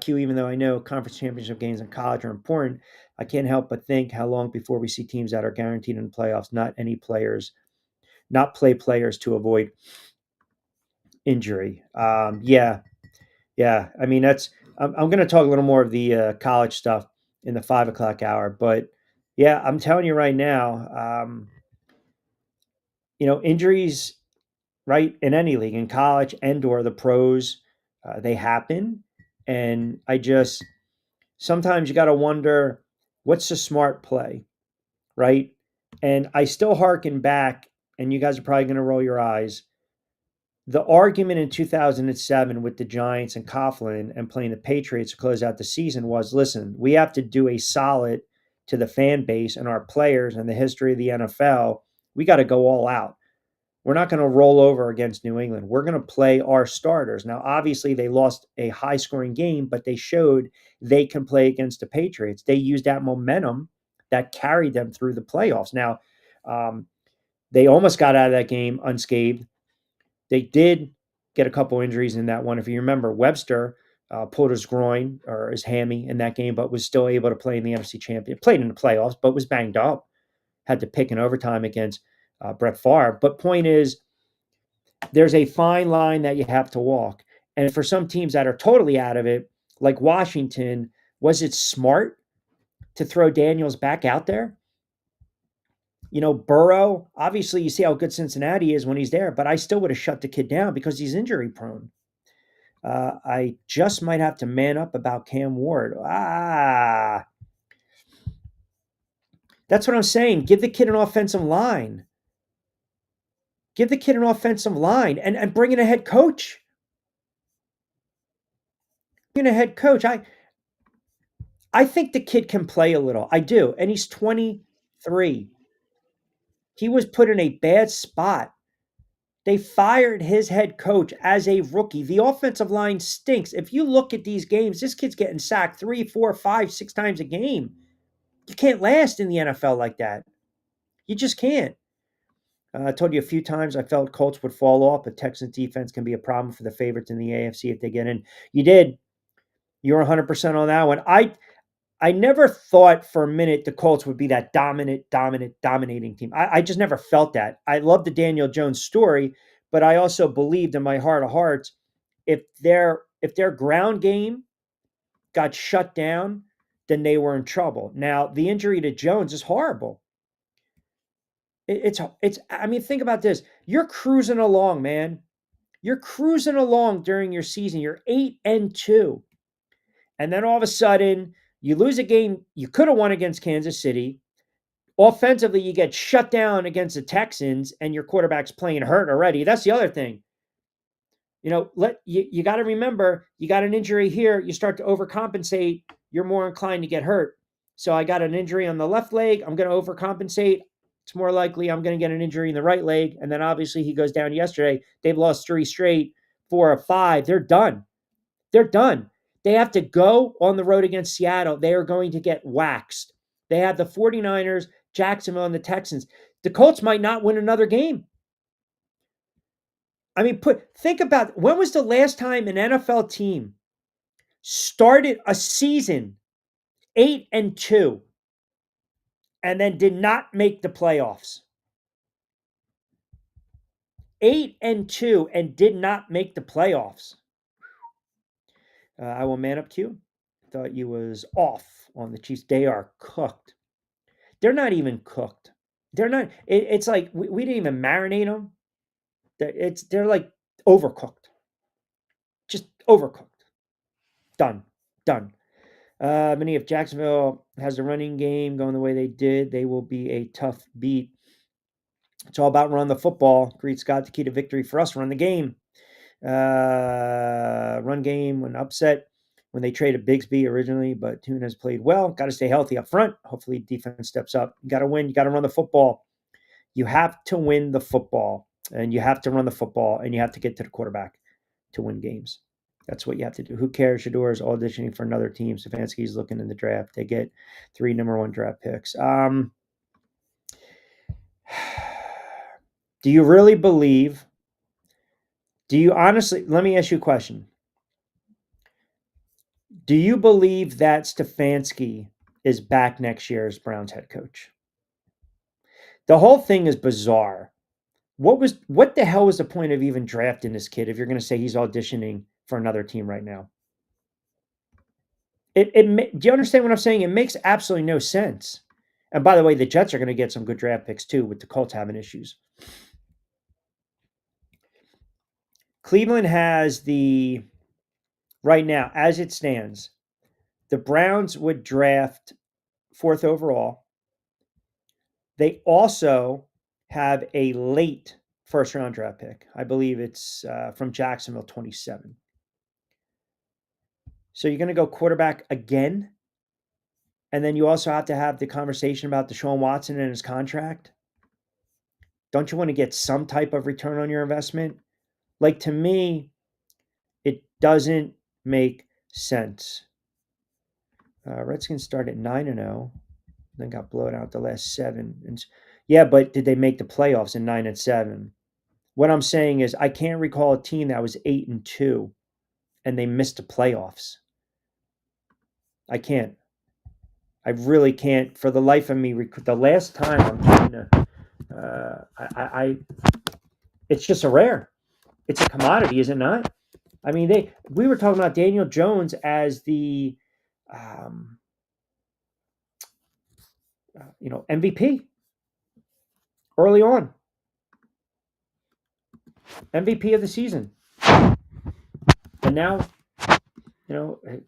Q, even though I know conference championship games in college are important, I can't help but think how long before we see teams that are guaranteed in the playoffs, not play players to avoid injury. Yeah. I mean, I'm going to talk a little more of the college stuff in the 5 o'clock hour, but yeah, I'm telling you right now, injuries, right, in any league, in college and or the pros, they happen. And sometimes you got to wonder what's the smart play, right? And I still harken back, and you guys are probably going to roll your eyes. The argument in 2007 with the Giants and Coughlin and playing the Patriots to close out the season was, listen, we have to do a solid to the fan base and our players and the history of the NFL. We got to go all out. We're not going to roll over against New England. We're going to play our starters. Now, obviously, they lost a high-scoring game, but they showed they can play against the Patriots. They used that momentum that carried them through the playoffs. Now, they almost got out of that game unscathed. They did get a couple injuries in that one. If you remember, Webster pulled his groin or his hammy in that game, but was still able to play in the NFC Championship. Played in the playoffs, but was banged up. Had to pick in overtime against Brett Favre. But point is, there's a fine line that you have to walk. And for some teams that are totally out of it, like Washington, was it smart to throw Daniels back out there? Burrow, obviously you see how good Cincinnati is when he's there, but I still would have shut the kid down because he's injury prone. I just might have to man up about Cam Ward. That's what I'm saying. Give the kid an offensive line. Give the kid an offensive line and bring in a head coach. Bring in a head coach. I think the kid can play a little. I do. And he's 23. He was put in a bad spot. They fired his head coach as a rookie. The offensive line stinks. If you look at these games, this kid's getting sacked 3, 4, 5, 6 times a game. You can't last in the NFL like that. You just can't. I told you a few times I felt Colts would fall off, but Texans defense can be a problem for the favorites in the AFC if they get in. You did. You're 100% on that one. I never thought for a minute the Colts would be that dominating team. I just never felt that. I love the Daniel Jones story, but I also believed in my heart of hearts, if their ground game got shut down, then they were in trouble. Now, the injury to Jones is horrible. It's. I mean, think about this. You're cruising along, man. You're cruising along during your season. You're 8-2. And then all of a sudden, you lose a game you could have won against Kansas City. Offensively, you get shut down against the Texans, and your quarterback's playing hurt already. That's the other thing. You got to remember, you got an injury here, you start to overcompensate, you're more inclined to get hurt. So I got an injury on the left leg, I'm going to overcompensate. It's more likely I'm going to get an injury in the right leg. And then obviously he goes down yesterday. They've lost 3 straight, 4 or 5. They're done. They're done. They have to go on the road against Seattle. They are going to get waxed. They have the 49ers, Jacksonville, and the Texans. The Colts might not win another game. I mean, think about when was the last time an NFL team started a season 8-2 and then did not make the playoffs? 8-2 and did not make the playoffs. I will man up Q. Thought you was off on the Chiefs. They are cooked. They're not even cooked. They're not. It's like we didn't even marinate them. They're like overcooked. Just overcooked. Done. Done. Many if Jacksonville has a running game going the way they did, they will be a tough beat. It's all about run the football. Greet Scott, the key to victory for us, run the game. Run game when upset when they traded Bigsby originally, but Tune has played well. Got to stay healthy up front. Hopefully defense steps up. You got to win. You got to run the football. You have to win the football, and you have to run the football, and you have to get to the quarterback to win games. That's what you have to do. Who cares? Shador is auditioning for another team. Stefanski's looking in the draft. They get 3 number 1 draft picks. Do you really believe? Do you honestly? Let me ask you a question. Do you believe that Stefanski is back next year as Browns head coach? The whole thing is bizarre. What the hell was the point of even drafting this kid if you're going to say he's auditioning for another team right now? Do you understand what I'm saying? It makes absolutely no sense. And by the way, the Jets are going to get some good draft picks too, with the Colts having issues. Cleveland has right now, as it stands, the Browns would draft 4th overall. They also have a late first round draft pick. I believe it's from Jacksonville, 27. So you're going to go quarterback again? And then you also have to have the conversation about Deshaun Watson and his contract. Don't you want to get some type of return on your investment? Like, to me, it doesn't make sense. Redskins started 9-0, then got blown out the last 7. And yeah, but did they make the playoffs in 9-7? What I'm saying is I can't recall a team that was 8-2 and they missed the playoffs. I can't. I really can't for the life of me. The last time I'm trying to, it's just a rare. It's a commodity, is it not? I mean, we were talking about Daniel Jones as the, MVP early on, MVP of the season, and now,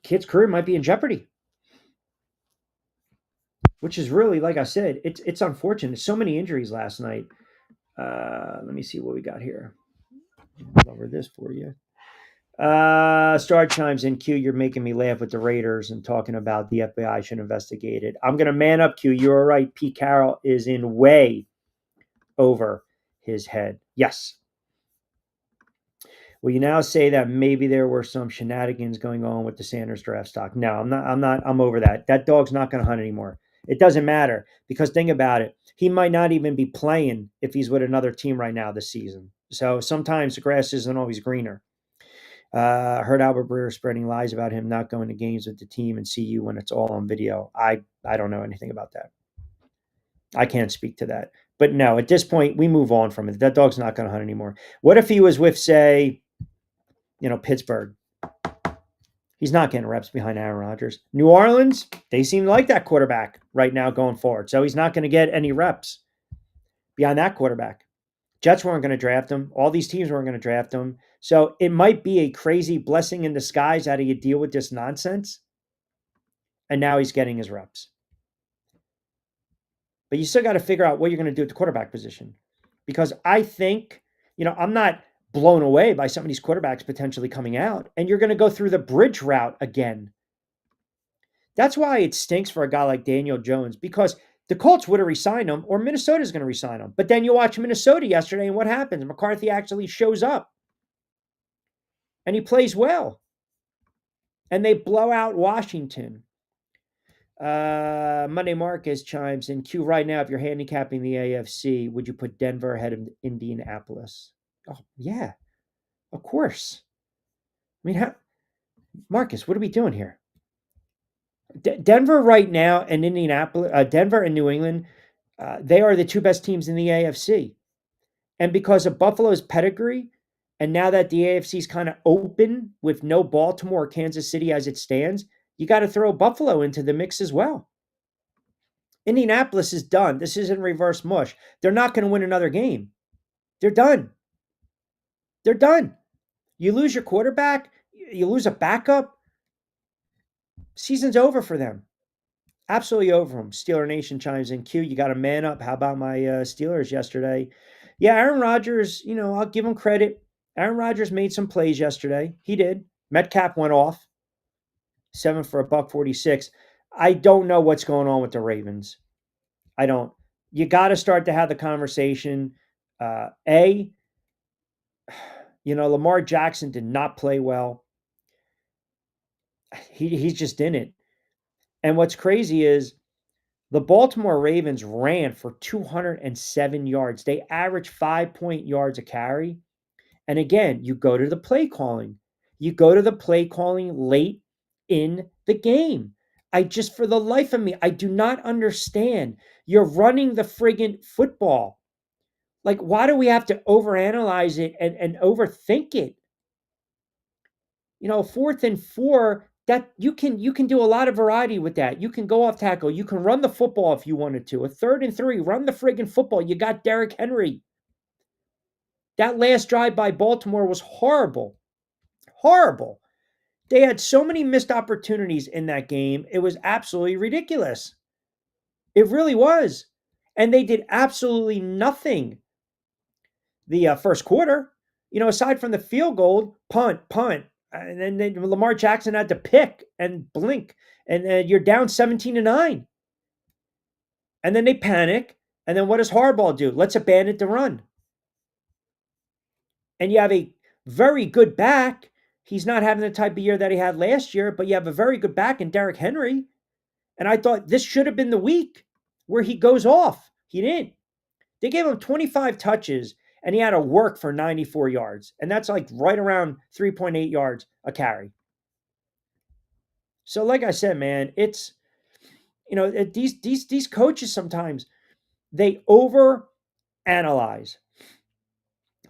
kid's career might be in jeopardy, which is really, like I said, it's unfortunate. So many injuries last night. Let me see what we got here. I'll cover this for you. Star chimes in. Q, you're making me laugh with the Raiders and talking about the FBI should investigate it. I'm going to man up, Q. You're right. Pete Carroll is in way over his head. Yes. Will you now say that maybe there were some shenanigans going on with the Sanders draft stock? No, I'm not. I'm over that. That dog's not going to hunt anymore. It doesn't matter because think about it. He might not even be playing if he's with another team right now this season. So sometimes the grass isn't always greener. Heard Albert Breer spreading lies about him not going to games with the team and see you when it's all on video. I don't know anything about that. I can't speak to that. But no, at this point, we move on from it. That dog's not going to hunt anymore. What if he was with, say, Pittsburgh? He's not getting reps behind Aaron Rodgers. New Orleans, they seem to like that quarterback right now going forward. So he's not going to get any reps behind that quarterback. Jets weren't going to draft him. All these teams weren't going to draft him. So it might be a crazy blessing in disguise how do you deal with this nonsense. And now he's getting his reps. But you still got to figure out what you're going to do at the quarterback position. Because I think, I'm not blown away by some of these quarterbacks potentially coming out. And you're going to go through the bridge route again. That's why it stinks for a guy like Daniel Jones. Because the Colts would have re-signed him, or Minnesota's going to re-sign him. But then you watch Minnesota yesterday, and what happens? McCarthy actually shows up. And he plays well. And they blow out Washington. Monday Marcus chimes in. Q, right now, if you're handicapping the AFC, would you put Denver ahead of Indianapolis? Oh, yeah. Of course. I mean, Marcus, what are we doing here? Denver right now and Indianapolis, Denver and New England, they are the two best teams in the AFC. And because of Buffalo's pedigree, and now that the AFC is kind of open with no Baltimore or Kansas City as it stands, you got to throw Buffalo into the mix as well. Indianapolis is done. This isn't reverse mush. They're not going to win another game. They're done. They're done. You lose your quarterback, you lose a backup, season's over for them. Absolutely over them. Steeler Nation chimes in. Q, you got to man up. How about my Steelers yesterday? Yeah, Aaron Rodgers, I'll give him credit. Aaron Rodgers made some plays yesterday. He did. Metcalf went off, 7 for a buck 46. I don't know what's going on with the Ravens. I don't. You got to start to have the conversation. Lamar Jackson did not play well. He's just in it. And what's crazy is the Baltimore Ravens ran for 207 yards. They averaged 5 yards a carry. And again, you go to the play calling. You go to the play calling late in the game. For the life of me, I do not understand. You're running the friggin' football. Like, why do we have to overanalyze it and overthink it? 4th and 4, that you can do a lot of variety with that. You can go off tackle. You can run the football if you wanted to. A 3rd and 3, run the friggin' football. You got Derrick Henry. That last drive by Baltimore was horrible. Horrible. They had so many missed opportunities in that game. It was absolutely ridiculous. It really was. And they did absolutely nothing the first quarter. Aside from the field goal, punt. And then Lamar Jackson had to pick and blink. And then you're down 17-9. And then they panic. And then what does Harbaugh do? Let's abandon the run. And you have a very good back. He's not having the type of year that he had last year, but you have a very good back in Derrick Henry. And I thought this should have been the week where he goes off. He didn't. They gave him 25 touches, and he had to work for 94 yards. And that's like right around 3.8 yards a carry. So like I said, man, it's, these coaches sometimes, they overanalyze.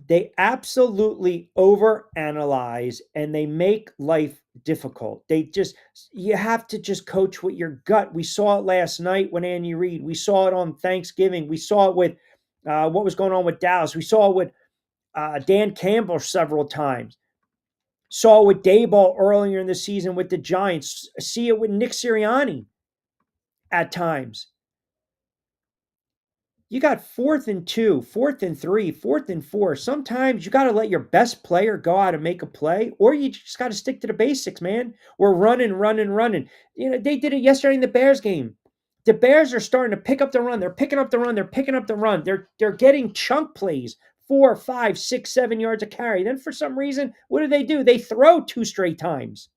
They absolutely overanalyze and they make life difficult. You have to just coach with your gut. We saw it last night when Andy Reid. We saw it on Thanksgiving. We saw it with what was going on with Dallas. We saw it with Dan Campbell several times. Saw it with Dayball earlier in the season with the Giants. See it with Nick Sirianni at times. You got 4th and 2, 4th and 3, 4th and 4. Sometimes you got to let your best player go out and make a play, or you just got to stick to the basics, man. We're running. They did it yesterday in the Bears game. The Bears are starting to pick up the run. They're picking up the run. They're getting chunk plays, 4, 5, 6, 7 yards a carry. Then for some reason, what do? They throw 2 straight times.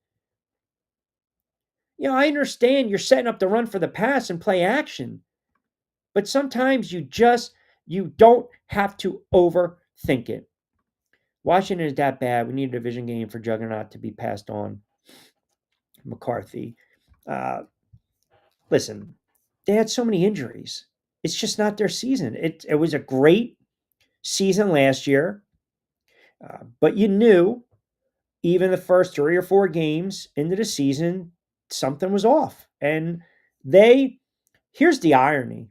I understand you're setting up the run for the pass and play action. But sometimes you don't have to overthink it. Washington is that bad. We need a division game for Juggernaut to be passed on. McCarthy. Listen, they had so many injuries. It's just not their season. It was a great season last year, but you knew even the first 3 or 4 games into the season, something was off. And here's the irony.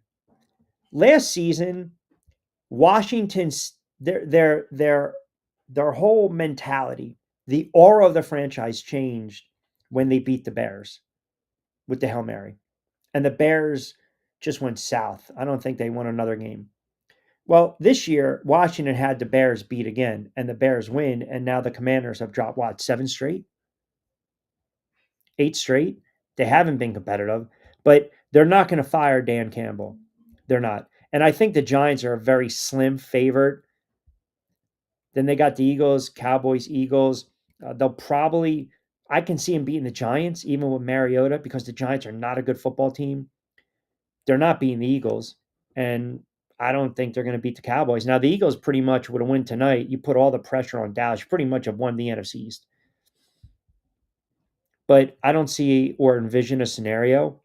Last season, Washington's their whole mentality, the aura of the franchise changed when they beat the Bears with the Hail Mary. And the Bears just went south. I don't think they won another game. Well, this year, Washington had the Bears beat again, and the Bears win, and now the Commanders have dropped, 7 straight? 8 straight? They haven't been competitive, but they're not going to fire Dan Campbell. They're not. And I think the Giants are a very slim favorite. Then they got the Eagles, Cowboys, Eagles. I can see them beating the Giants, even with Mariota, because the Giants are not a good football team. They're not beating the Eagles. And I don't think they're going to beat the Cowboys. Now, the Eagles pretty much would have won tonight. You put all the pressure on Dallas, you pretty much have won the NFC East. But I don't see or envision a scenario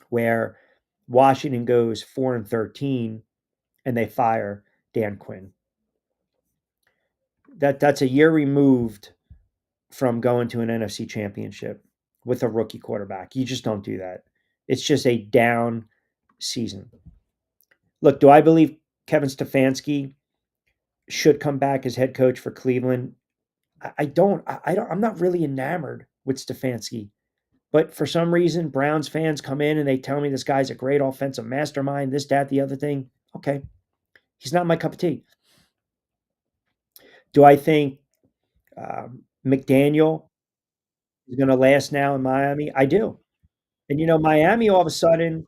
where Washington goes 4-13 and they fire Dan Quinn. That's a year removed from going to an NFC championship with a rookie quarterback. You just don't do that. It's just a down season. Look, do I believe Kevin Stefanski should come back as head coach for Cleveland? I don't. I'm not really enamored with Stefanski. But for some reason, Browns fans come in and they tell me this guy's a great offensive mastermind, this, that, the other thing. Okay. He's not my cup of tea. Do I think McDaniel is going to last now in Miami? I do. And, Miami all of a sudden,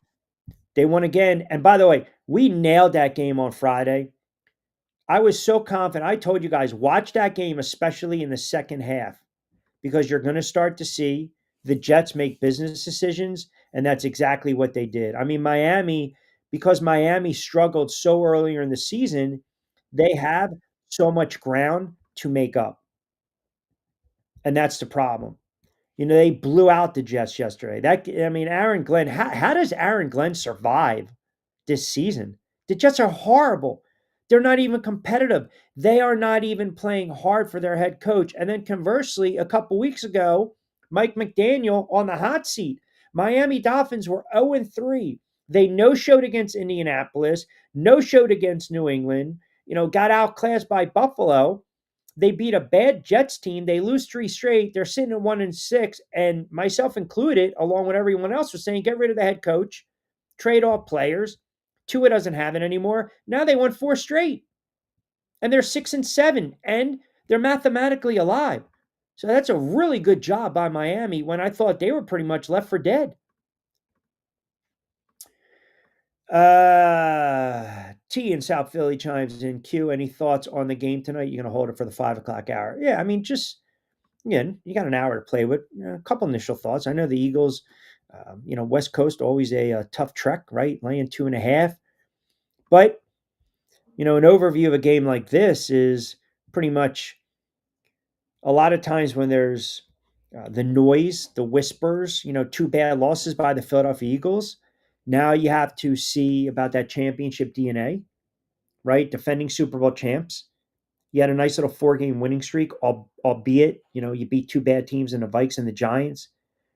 they won again. And by the way, we nailed that game on Friday. I was so confident. I told you guys, watch that game, especially in the second half, because you're going to start to see the Jets make business decisions. And that's exactly what they did. I mean, because Miami struggled so earlier in the season, they have so much ground to make up. And that's the problem. They blew out the Jets yesterday. Aaron Glenn, how does Aaron Glenn survive this season? The Jets are horrible. They're not even competitive. They are not even playing hard for their head coach. And then conversely, a couple weeks ago, Mike McDaniel on the hot seat. Miami Dolphins were 0-3. They no-showed against Indianapolis, no-showed against New England, got outclassed by Buffalo. They beat a bad Jets team. They lose 3 straight. They're sitting at 1-6, and myself included, along with everyone else, was saying, get rid of the head coach, trade all players. Tua doesn't have it anymore. Now they won 4 straight, and they're 6-7, and they're mathematically alive. So that's a really good job by Miami when I thought they were pretty much left for dead. T in South Philly chimes in. Q, any thoughts on the game tonight? You're going to hold it for the 5 o'clock hour. Yeah, just, again, you got an hour to play with. A couple initial thoughts. I know the Eagles, West Coast, always a tough trek, right? Laying 2.5. But, an overview of a game like this is pretty much a lot of times when there's the noise, the whispers, 2 bad losses by the Philadelphia Eagles. Now you have to see about that championship DNA, right? Defending Super Bowl champs. You had a nice little 4-game winning streak, albeit, you beat 2 bad teams in the Vikes and the Giants.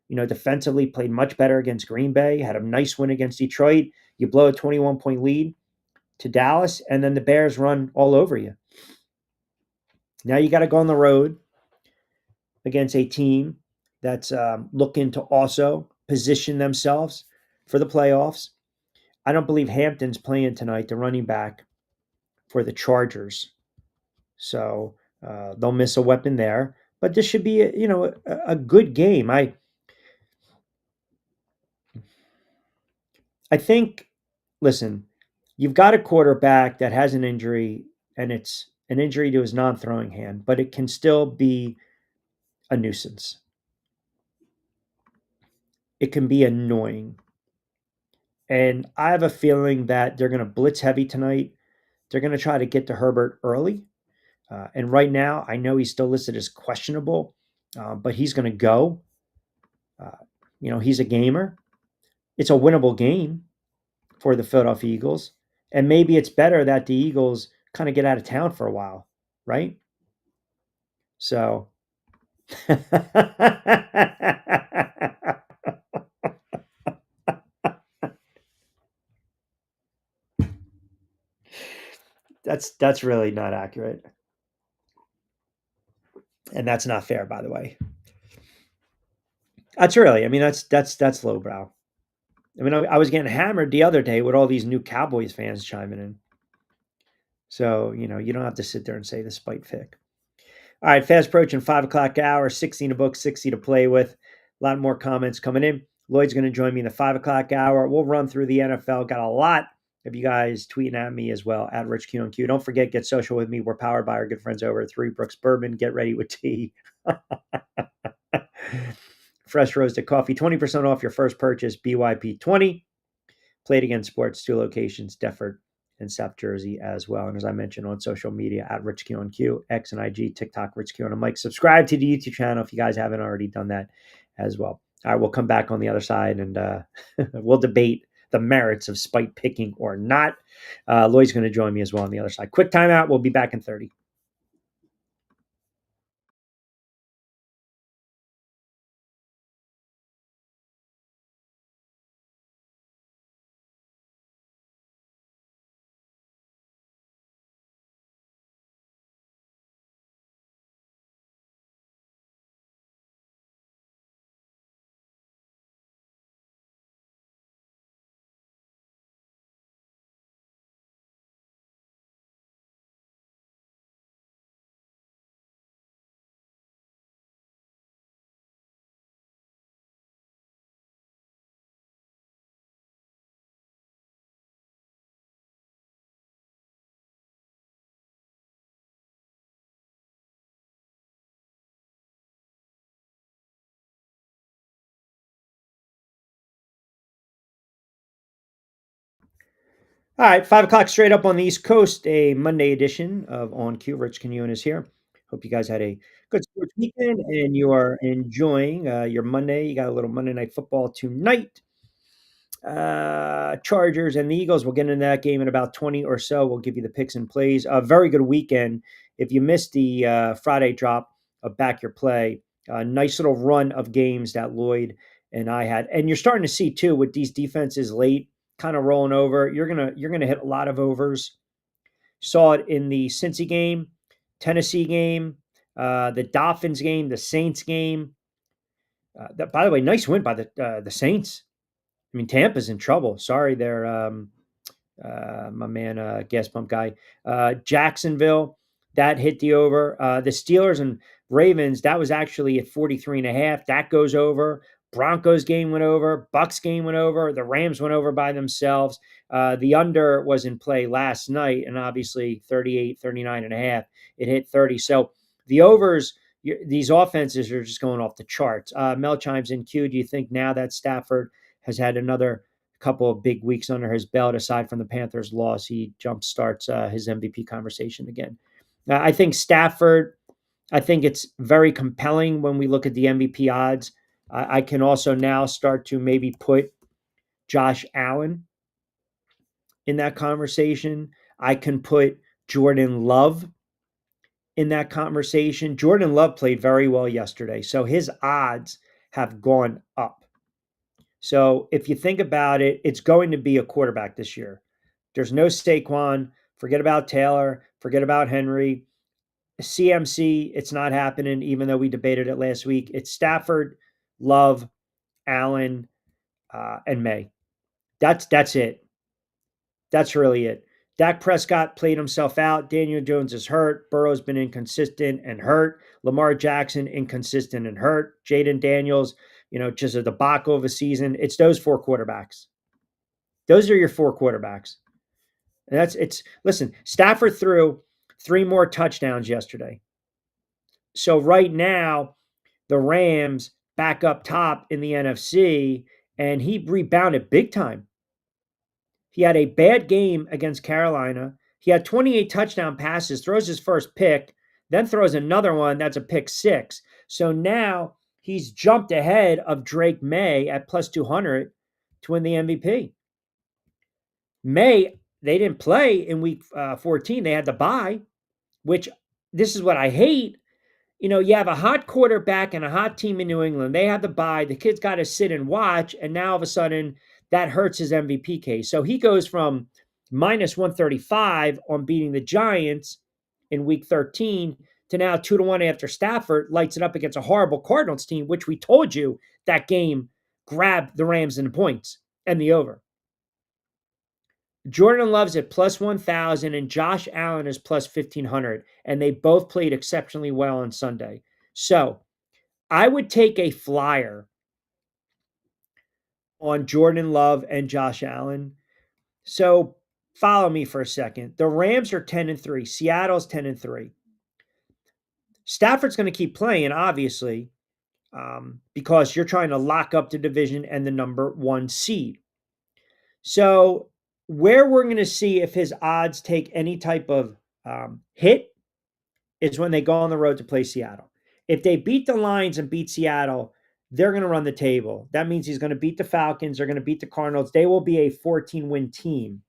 Defensively played much better against Green Bay, had a nice win against Detroit. You blow a 21-point lead to Dallas, and then the Bears run all over you. Now you got to go on the road against a team that's looking to also position themselves for the playoffs. I don't believe Hampton's playing tonight, the running back for the Chargers. So they'll miss a weapon there. But this should be a good game. I think, listen, you've got a quarterback that has an injury, and it's an injury to his non-throwing hand, but it can still be a nuisance. It can be annoying. And I have a feeling that they're going to blitz heavy tonight. They're going to try to get to Herbert early. And right now, I know he's still listed as questionable, but he's going to go. He's a gamer. It's a winnable game for the Philadelphia Eagles. And maybe it's better that the Eagles kind of get out of town for a while, right? So. That's really not accurate. And that's not fair, by the way. That's lowbrow. I was getting hammered the other day with all these new Cowboys fans chiming in. So, you don't have to sit there and say the spite fic. All right, fast approaching 5 o'clock hour, 16 to book, 60 to play with. A lot more comments coming in. Lloyd's going to join me in the 5 o'clock hour. We'll run through the NFL. Got a lot of you guys tweeting at me as well, at Rich Quinones. Don't forget, get social with me. We're powered by our good friends over at 3 Brooks Bourbon. Get ready with tea. Fresh roasted coffee, 20% off your first purchase, BYP20. Played Against Sports, 2 locations, Defford in South Jersey as well. And as I mentioned on social media at Rich Q on Q, X and IG, TikTok, Rich Q on Mike. Subscribe to the YouTube channel if you guys haven't already done that as well. All right, we'll come back on the other side and we'll debate the merits of spite picking or not. Lloyd's going to join me as well on the other side. Quick timeout. We'll be back in 30. All right, 5 o'clock straight up on the East Coast, a Monday edition of On Cue. Rich Quinones here. Hope you guys had a good sports weekend and you are enjoying your Monday. You got a little Monday Night Football tonight. Chargers and the Eagles. We'll get into that game in about 20 or so. We'll give you the picks and plays. A very good weekend. If you missed the Friday drop of Back Your Play, a nice little run of games that Lloyd and I had. And you're starting to see too with these defenses late kind of rolling over. You're gonna hit a lot of overs. Saw it in the Cincy game, Tennessee game, the Dolphins game, the Saints game. By the way, nice win by the Saints. I mean, Tampa's in trouble. Sorry, they're my man, gas pump guy. Jacksonville, that hit the over. The Steelers and Ravens, that was actually at 43.5. That goes over. Broncos game went over. Bucks game went over. The Rams went over by themselves. The under was in play last night, and obviously 38, 39.5. It hit 30. So the overs, these offenses are just going off the charts. Mel chimes in Q. Do you think now that Stafford has had another couple of big weeks under his belt, aside from the Panthers' loss, he jump starts his MVP conversation again? I think Stafford, I think it's very compelling when we look at the MVP odds. I can also now start to maybe put Josh Allen in that conversation. I can put Jordan Love in that conversation. Jordan Love played very well yesterday, so his odds have gone up. So if you think about it, it's going to be a quarterback this year. There's no Saquon. Forget about Taylor. Forget about Henry. CMC, it's not happening, even though we debated it last week. It's Stafford, Love, Allen, and May. That's it. That's really it. Dak Prescott played himself out. Daniel Jones is hurt. Burrow's been inconsistent and hurt. Lamar Jackson, inconsistent and hurt. Jaden Daniels, just a debacle of a season. It's those four quarterbacks. Those are your four quarterbacks. And listen, Stafford threw 3 more touchdowns yesterday. So right now, the Rams back up top in the NFC, and he rebounded big time. He had a bad game against Carolina. He had 28 touchdown passes, throws his first pick, then throws another one that's a pick 6. So now he's jumped ahead of Drake May at plus 200 to win the MVP. May, they didn't play in week 14. They had to bye, which this is what I hate. You have a hot quarterback and a hot team in New England. They have to bye. The kid's got to sit and watch. And now all of a sudden, that hurts his MVP case. So he goes from minus 135 on beating the Giants in week 13 to now 2-1 after Stafford lights it up against a horrible Cardinals team, which we told you that game grabbed the Rams in the points and the over. Jordan Love's at plus 1,000 and Josh Allen is plus 1,500. And they both played exceptionally well on Sunday. So I would take a flyer on Jordan Love and Josh Allen. So follow me for a second. The Rams are 10-3. Seattle's 10-3. Stafford's going to keep playing, obviously, because you're trying to lock up the division and the number 1 seed. So Where we're going to see if his odds take any type of hit is when they go on the road to play Seattle. If they beat the Lions and beat Seattle, they're going to run the table. That means he's going to beat the Falcons. They're going to beat the Cardinals. They will be a 14-win team.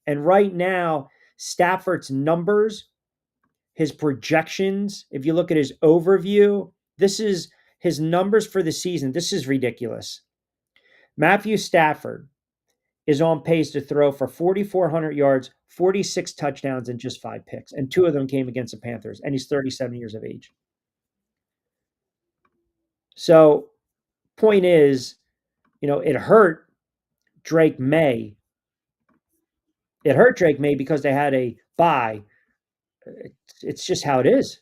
And right now, Stafford's numbers, his projections, if you look at his overview, this is his numbers for the season. This is ridiculous. Matthew Stafford is on pace to throw for 4,400 yards, 46 touchdowns, and just 5 picks. And 2 of them came against the Panthers. And he's 37 years of age. So, point is, it hurt Drake May. It hurt Drake May because they had a bye. It's just how it is.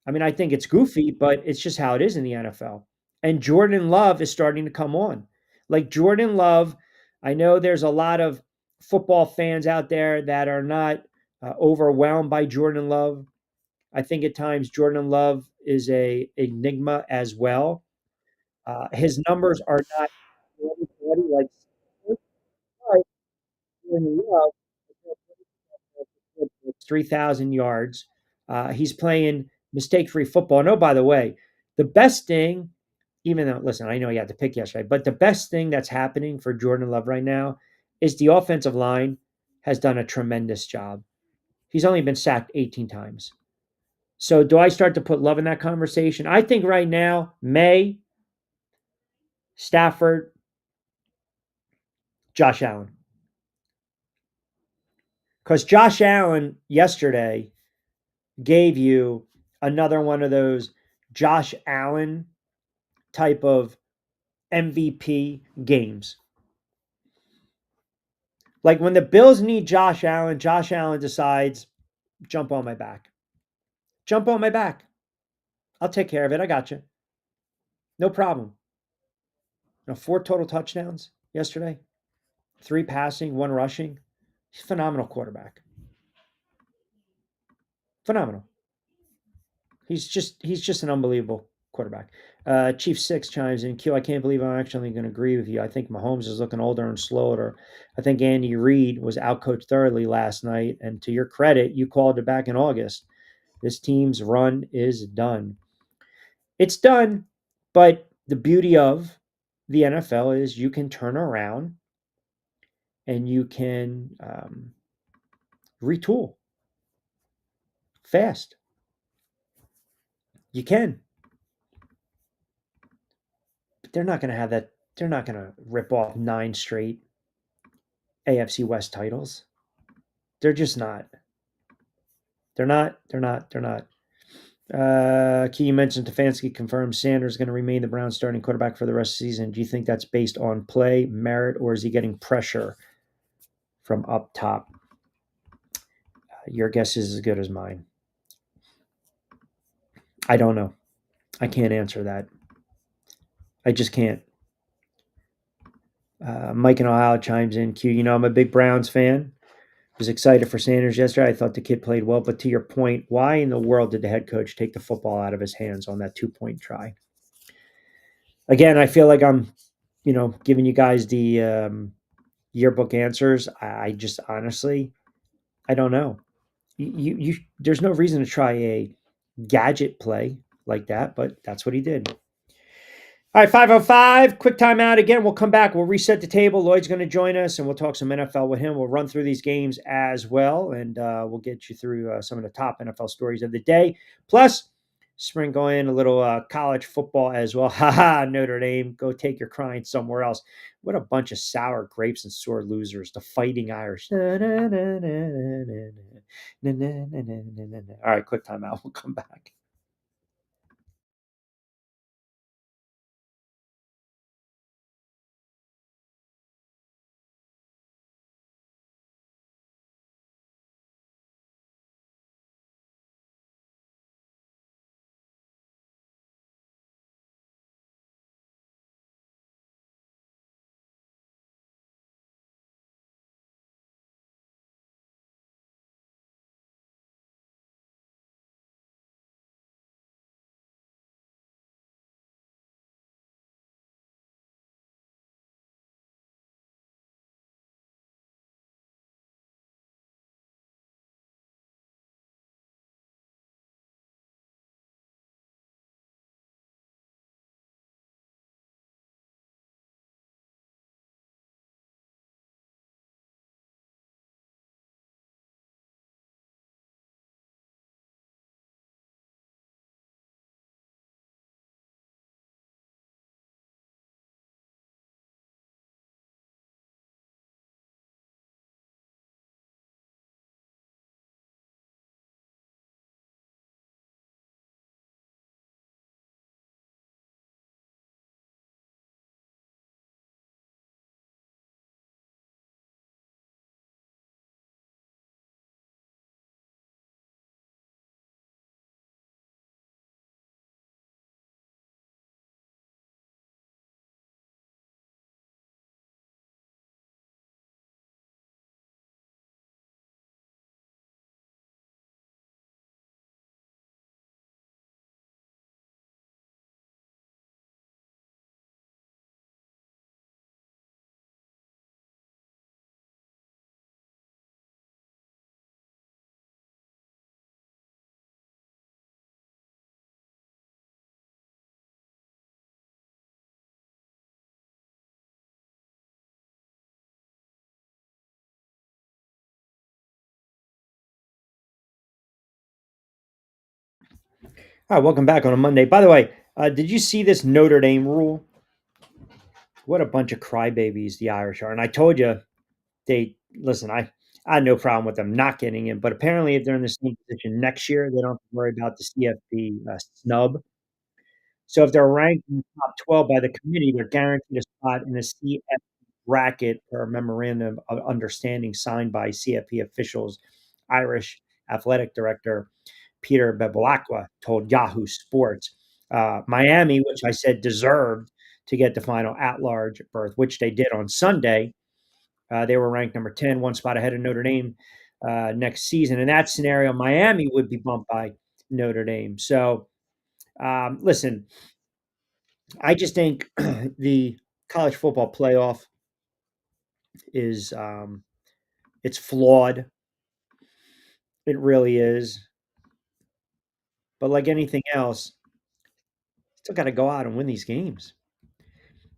I mean, I think it's goofy, but it's just how it is in the NFL. And Jordan Love is starting to come on. Like Jordan Love, I know there's a lot of football fans out there that are not overwhelmed by Jordan Love. I think at times Jordan Love is a enigma as well. His numbers are not like 3,000 yards. He's playing mistake-free football. And oh, by the way, the best thing, even though, listen, I know you had to pick yesterday, but the best thing that's happening for Jordan Love right now is the offensive line has done a tremendous job. He's only been sacked 18 times. So do I start to put Love in that conversation? I think right now, May, Stafford, Josh Allen. Because Josh Allen yesterday gave you another one of those Josh Allen type of MVP games. Like when the Bills need Josh Allen decides, jump on my back. Jump on my back. I'll take care of it. I got you. No problem. 4 total touchdowns yesterday, 3 passing, 1 rushing. He's a phenomenal quarterback. Phenomenal. He's just an unbelievable quarterback. Chief Six chimes in. Q, I can't believe I'm actually going to agree with you. I think Mahomes is looking older and slower. I think Andy Reid was outcoached thoroughly last night. And to your credit, you called it back in August. This team's run is done. It's done, but the beauty of the NFL is you can turn around and you can retool fast. You can. But they're not going to have that. They're not going to rip off 9 straight AFC West titles. They're just not. They're not. They're not. They're not. Key mentioned Stefanski confirms Sanders is going to remain the Browns starting quarterback for the rest of the season. Do you think that's based on play, merit, or is he getting pressure from up top? Your guess is as good as mine. I don't know. I can't answer that. I just can't. Mike in Ohio chimes in. Q, I'm a big Browns fan. Was excited for Sanders yesterday. I thought the kid played well, but to your point, why in the world did the head coach take the football out of his hands on that 2-point try? Again, I feel like I'm, giving you guys the yearbook answers. I just honestly, I don't know. There's no reason to try a gadget play like that, but that's what he did. All right, 5:05, quick timeout again. We'll come back. We'll reset the table. Lloyd's going to join us, and we'll talk some NFL with him. We'll run through these games as well, and we'll get you through some of the top NFL stories of the day. Plus, sprinkle in a little college football as well. Ha Notre Dame, go take your crying somewhere else. What a bunch of sour grapes and sore losers, the Fighting Irish. All right, quick timeout. We'll come back. Hi, welcome back on a Monday. By the way, did you see this Notre Dame rule? What a bunch of crybabies the Irish are. And I told you they listen. I had no problem with them not getting in, but apparently, if they're in the same position next year, they don't have to worry about the CFP snub. So if they're ranked in the top 12 by the committee, they're guaranteed a spot in the CFP bracket per memorandum of understanding signed by CFP officials. Irish athletic director Peter Bevilacqua told Yahoo Sports. Miami, which I said deserved to get the final at-large berth, which they did on Sunday. They were ranked number 10, one spot ahead of Notre Dame next season. In that scenario, Miami would be bumped by Notre Dame. So, listen, I just think the college football playoff is it's flawed. It really is. But like anything else, still got to go out and win these games.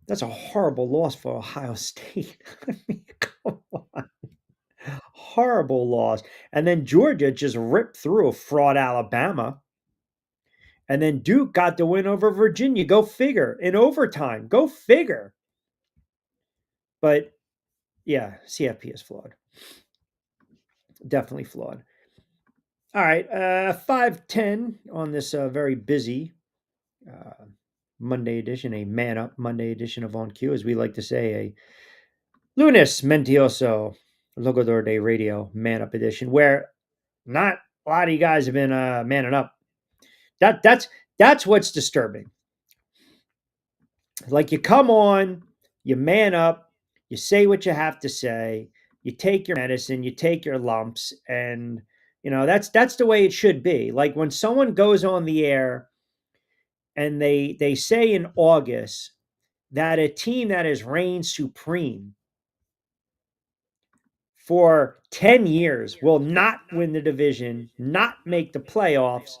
That's a horrible loss for Ohio State. I mean, come on. Horrible loss. And then Georgia just ripped through a fraud Alabama. And then Duke got the win over Virginia. Go figure. In overtime. Go figure. But yeah, CFP is flawed. Definitely flawed. All right. 5:10 on this very busy uh, Monday edition, a man up Monday edition of On Cue, as we like to say, a Lunes Mentioso Logador de Radio Man Up Edition, where not a lot of you guys have been manning up. That's what's disturbing. Like you come on, you man up, you say what you have to say, you take your medicine, you take your lumps, and that's the way it should be. Like when someone goes on the air and they say in August that a team that has reigned supreme for 10 years will not win the division, not make the playoffs.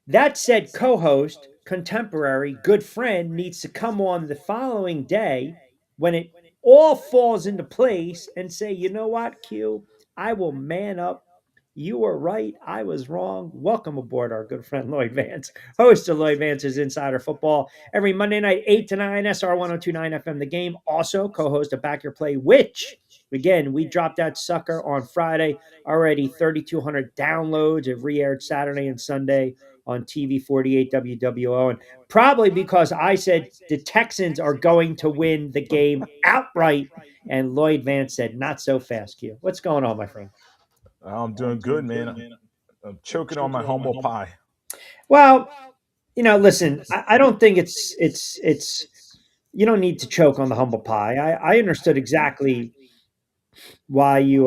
That said, co host, contemporary, good friend needs to come on the following day when it all falls into place and say, you know what, Q, I will man up. You were right. I was wrong. Welcome aboard, our good friend Lloyd Vance, host of Lloyd Vance's Insider Football, every Monday night, 8 to 9, SR 1029 FM The Game. Also, co host of Back Your Play, which, again, we dropped that sucker on Friday. Already 3,200 downloads. It re aired Saturday and Sunday on TV 48 WWO. And probably because I said the Texans are going to win the game outright. And Lloyd Vance said, not so fast, Q. What's going on, my friend? I'm doing good, man. I'm choking on my humble pie. Well, listen, I don't think it's you don't need to choke on the humble pie. I understood exactly why you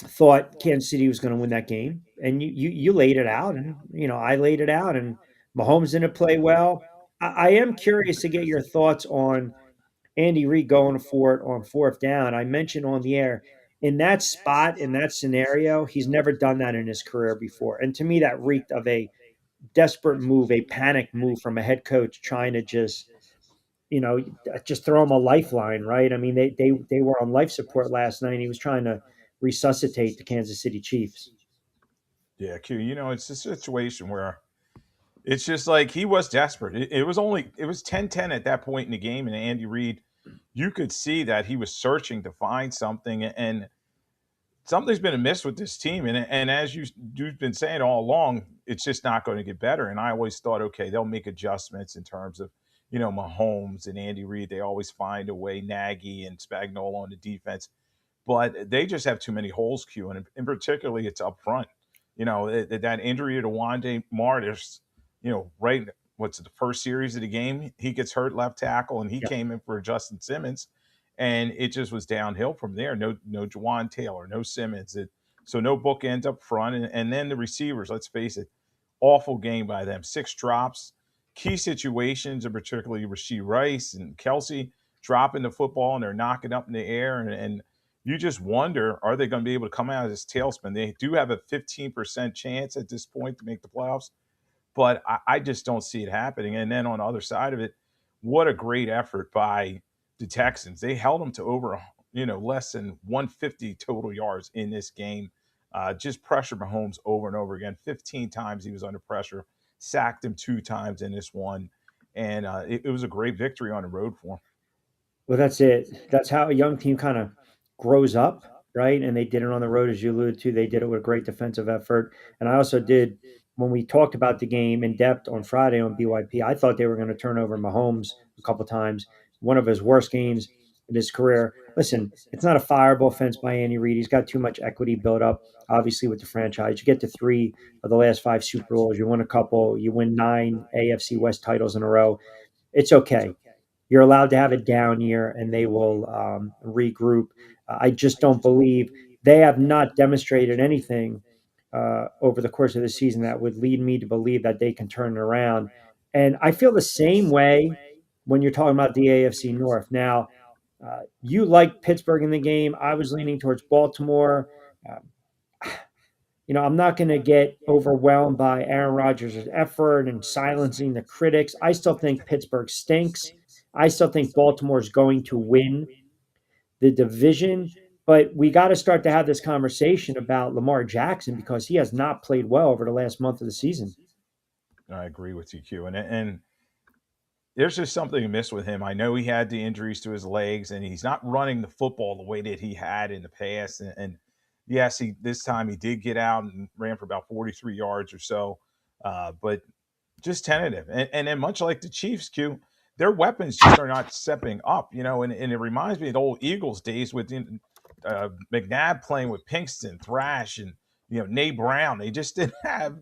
thought Kansas City was going to win that game, and you laid it out, and I laid it out, and Mahomes didn't play well. I am curious to get your thoughts on Andy Reid going for it on fourth down. I mentioned on the air in that spot in that scenario, he's never done that in his career before, and to me, that reeked of a desperate move, a panic move from a head coach trying to you know, just throw him a lifeline, right? I mean, they were on life support last night. And he was trying to resuscitate the Kansas City Chiefs. Yeah, Q. It's a situation where it's just like he was desperate. It was 10-10 at that point in the game, and Andy Reid, you could see that he was searching to find something, and something's been amiss with this team. And as you've been saying all along, it's just not going to get better. And I always thought, okay, they'll make adjustments in terms of Mahomes and Andy Reid. They always find a way. Nagy and Spagnuolo on the defense, but they just have too many holes, Q, and in particularly it's up front. That injury to Wande Martis, right, what's the first series of the game? He gets hurt left tackle, and he Yeah. came in for Justin Simmons, and it just was downhill from there. No Jawan Taylor, no Simmons. So no bookends up front, and then the receivers. Let's face it, awful game by them. 6 drops, key situations, and particularly Rasheed Rice and Kelsey dropping the football, and they're knocking up in the air, and you just wonder, are they going to be able to come out of this tailspin? They do have a 15% chance at this point to make the playoffs, but I just don't see it happening. And then on the other side of it, what a great effort by the Texans. They held them to over, less than 150 total yards in this game. Just pressured Mahomes over and over again. 15 times he was under pressure. sacked him 2 times in this one, and it was a great victory on the road for him. Well, that's it. That's how a young team kind of grows up, right? And they did it on the road, as you alluded to. They did it with great defensive effort. And I also did, when we talked about the game in depth on Friday on BYP, I thought they were going to turn over Mahomes a couple times. One of his worst games in his career. Listen, it's not a fireable offense by Andy Reid. He's got too much equity built up, obviously, with the franchise. You get to three of the last five Super Bowls. You win a couple. You win 9 AFC West titles in a row. It's okay. You're allowed to have a down year and they will regroup. I just don't believe they have not demonstrated anything over the course of the season that would lead me to believe that they can turn it around. And I feel the same way when you're talking about the AFC North. Now, you like Pittsburgh in the game. I was leaning towards Baltimore. Uh, I'm not going to get overwhelmed by Aaron Rodgers' effort and silencing the critics. I still think Pittsburgh stinks. I still think Baltimore is going to win the division, but we got to start to have this conversation about Lamar Jackson because he has not played well over the last month of the season. I agree with you, Q. And there's just something amiss with him. I know he had the injuries to his legs, and he's not running the football the way that he had in the past. And yes, he this time he did get out and ran for about 43 yards or so, but just tentative. And then much like the Chiefs, Q, their weapons just are not stepping up. And it reminds me of the old Eagles days with McNabb playing with Pinkston, Thrash, and Nate Brown. They just didn't have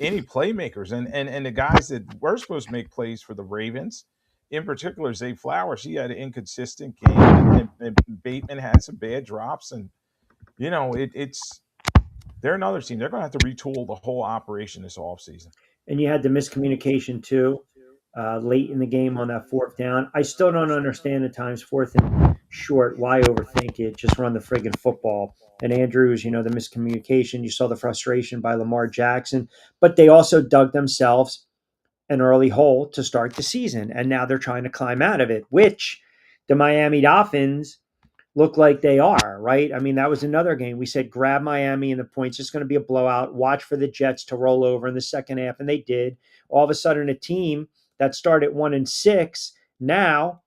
any playmakers. And the guys that were supposed to make plays for the Ravens, in particular Zay Flowers, he had an inconsistent game, and Bateman had some bad drops. And it's they're another team. They're going to have to retool the whole operation this offseason. And you had the miscommunication too late in the game on that fourth down. I still don't understand at times fourth and short. Why overthink it? Just run the friggin' football. And Andrews, the miscommunication. You saw the frustration by Lamar Jackson, but they also dug themselves an early hole to start the season, and now they're trying to climb out of it. Which the Miami Dolphins look like they are, right? I mean, that was another game. We said grab Miami and the points. It's going to be a blowout. Watch for the Jets to roll over in the second half, and they did. All of a sudden, a team that started 1-6 now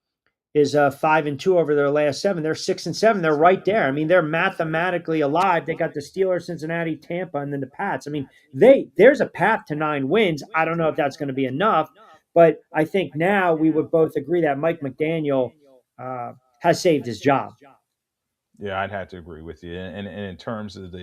is 5-2 over their last seven. They're 6-7. They're right there. I mean, they're mathematically alive. They got the Steelers, Cincinnati, Tampa, and then the Pats. I mean, there's a path to 9 wins. I don't know if that's going to be enough, but I think now we would both agree that Mike McDaniel has saved his job. Yeah, I'd have to agree with you. And in terms of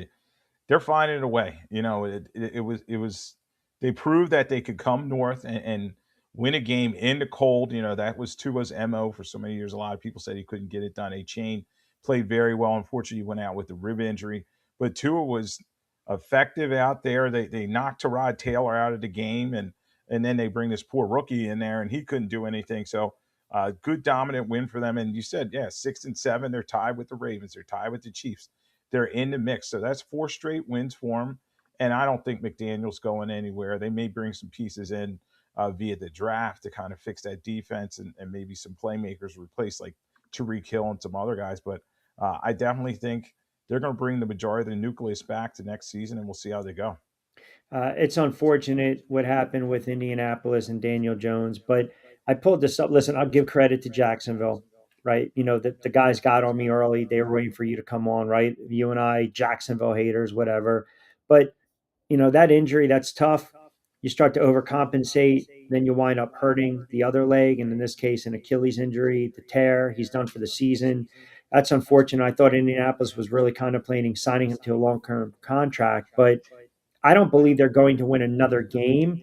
they're finding a way. It was they proved that they could come north and win a game in the cold. That was Tua's MO for so many years. A lot of people said he couldn't get it done. A Chain played very well. Unfortunately, he went out with a rib injury, but Tua was effective out there. They knocked Tyrod Taylor out of the game, and then they bring this poor rookie in there, and he couldn't do anything. So good dominant win for them. And you said, yeah, 6-7. They're tied with the Ravens. They're tied with the Chiefs. They're in the mix. So that's 4 straight wins for them. And I don't think McDaniel's going anywhere. They may bring some pieces in via the draft to kind of fix that defense and maybe some playmakers replace like Tariq Hill and some other guys. But I definitely think they're going to bring the majority of the nucleus back to next season, and we'll see how they go. It's unfortunate what happened with Indianapolis and Daniel Jones, but I pulled this up. Listen, I'll give credit to Jacksonville, right? The guys got on me early. They were waiting for you to come on, right? You and I, Jacksonville haters, whatever. But, that injury, that's tough. You start to overcompensate, then you wind up hurting the other leg. And in this case, an Achilles injury, the tear, he's done for the season. That's unfortunate. I thought Indianapolis was really contemplating signing him to a long term contract, but I don't believe they're going to win another game.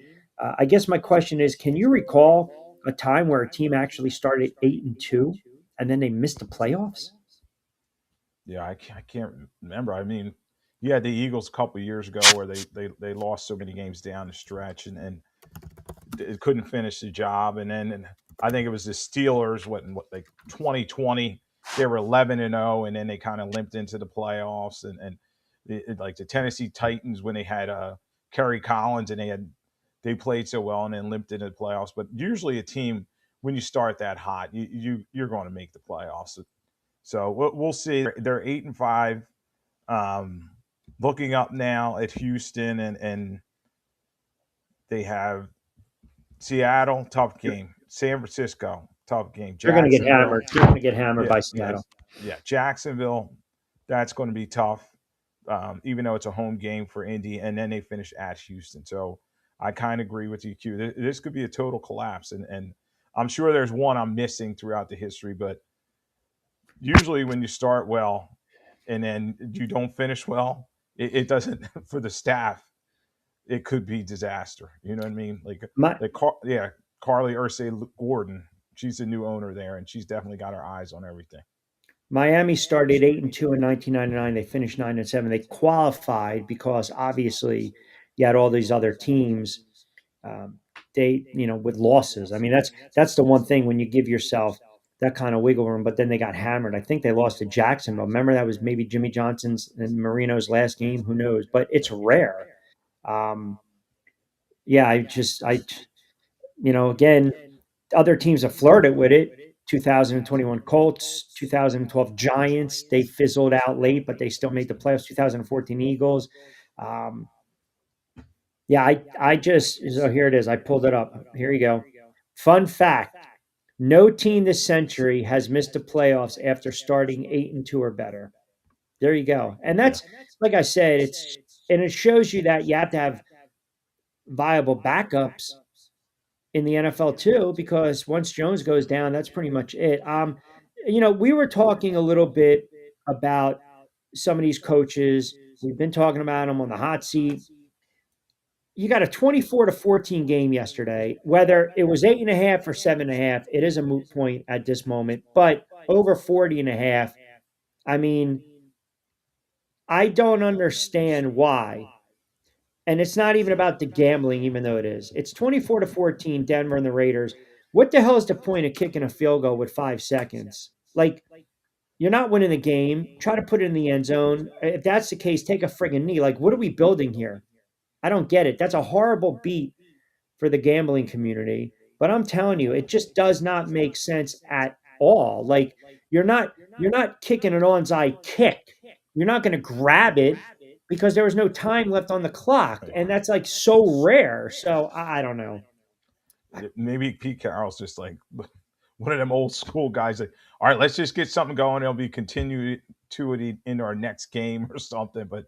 I guess my question is, can you recall a time where a team actually started 8-2 and then they missed the playoffs? Yeah, I can't remember. I mean, you had the Eagles a couple of years ago where they lost so many games down the stretch and it couldn't finish the job. And I think it was the Steelers, what like 2020, they were 11-0, and then they kind of limped into the playoffs. And like the Tennessee Titans when they had Kerry Collins and they played so well and then limped into the playoffs. But usually a team when you start that hot, you're going to make the playoffs. So we'll see. They're 8-5. Looking up now at Houston and They have Seattle, tough game. San Francisco, tough game. They're going to get Jacksonville, hammered. They're going to get hammered yeah, by yeah, Seattle. yeah. Jacksonville, that's going to be tough, even though it's a home game for Indy. And then they finish at Houston. So I kind of agree with you, Q. This could be a total collapse. And I'm sure there's one I'm missing throughout the history, but usually when you start well and then you don't finish well, it doesn't, for the staff, it could be disaster. You know what I mean? My, Yeah, Carly Ursay Gordon, she's the new owner there, and she's definitely got her eyes on everything. Miami started 8-2 in 1999. They finished 9-7. They qualified because obviously you had all these other teams. Um, with losses. I mean, that's the one thing when you give yourself that kind of wiggle room. But then they got hammered. I think they lost to Jacksonville. Remember that was maybe Jimmy Johnson's and Marino's last game. Who knows? But it's rare. Um, yeah, again, other teams have flirted with it. 2021 Colts, 2012 Giants, they fizzled out late, but they still made the playoffs. 2014 Eagles. Um, yeah, I just so here it is. I pulled it up. Here you go. Fun fact: no team this century has missed the playoffs after starting 8-2 or better. There you go. And Yeah. that's like I said, it shows you that you have to have viable backups in the NFL too, because once Jones goes down, that's pretty much it. We were talking a little bit about some of these coaches. We've been talking about them on the hot seat. You got a 24-14 game yesterday. Whether it was 8.5 or 7.5, it is a moot point at this moment. But over 40.5, I mean, I don't understand why. And it's not even about the gambling, even though it is. It's 24-14, Denver and the Raiders. What the hell is the point of kicking a field goal with 5 seconds? Like, you're not winning the game. Try to put it in the end zone. If that's the case, take a friggin' knee. Like, what are we building here? I don't get it. That's a horrible beat for the gambling community. But I'm telling you, it just does not make sense at all. Like, you're not kicking an onside kick. You're not going to grab it because there was no time left on the clock, Right. and that's like so rare. So I don't know. Maybe Pete Carroll's just like one of them old school guys. Like, all right, let's just get something going. It'll be continuity into our next game or something. But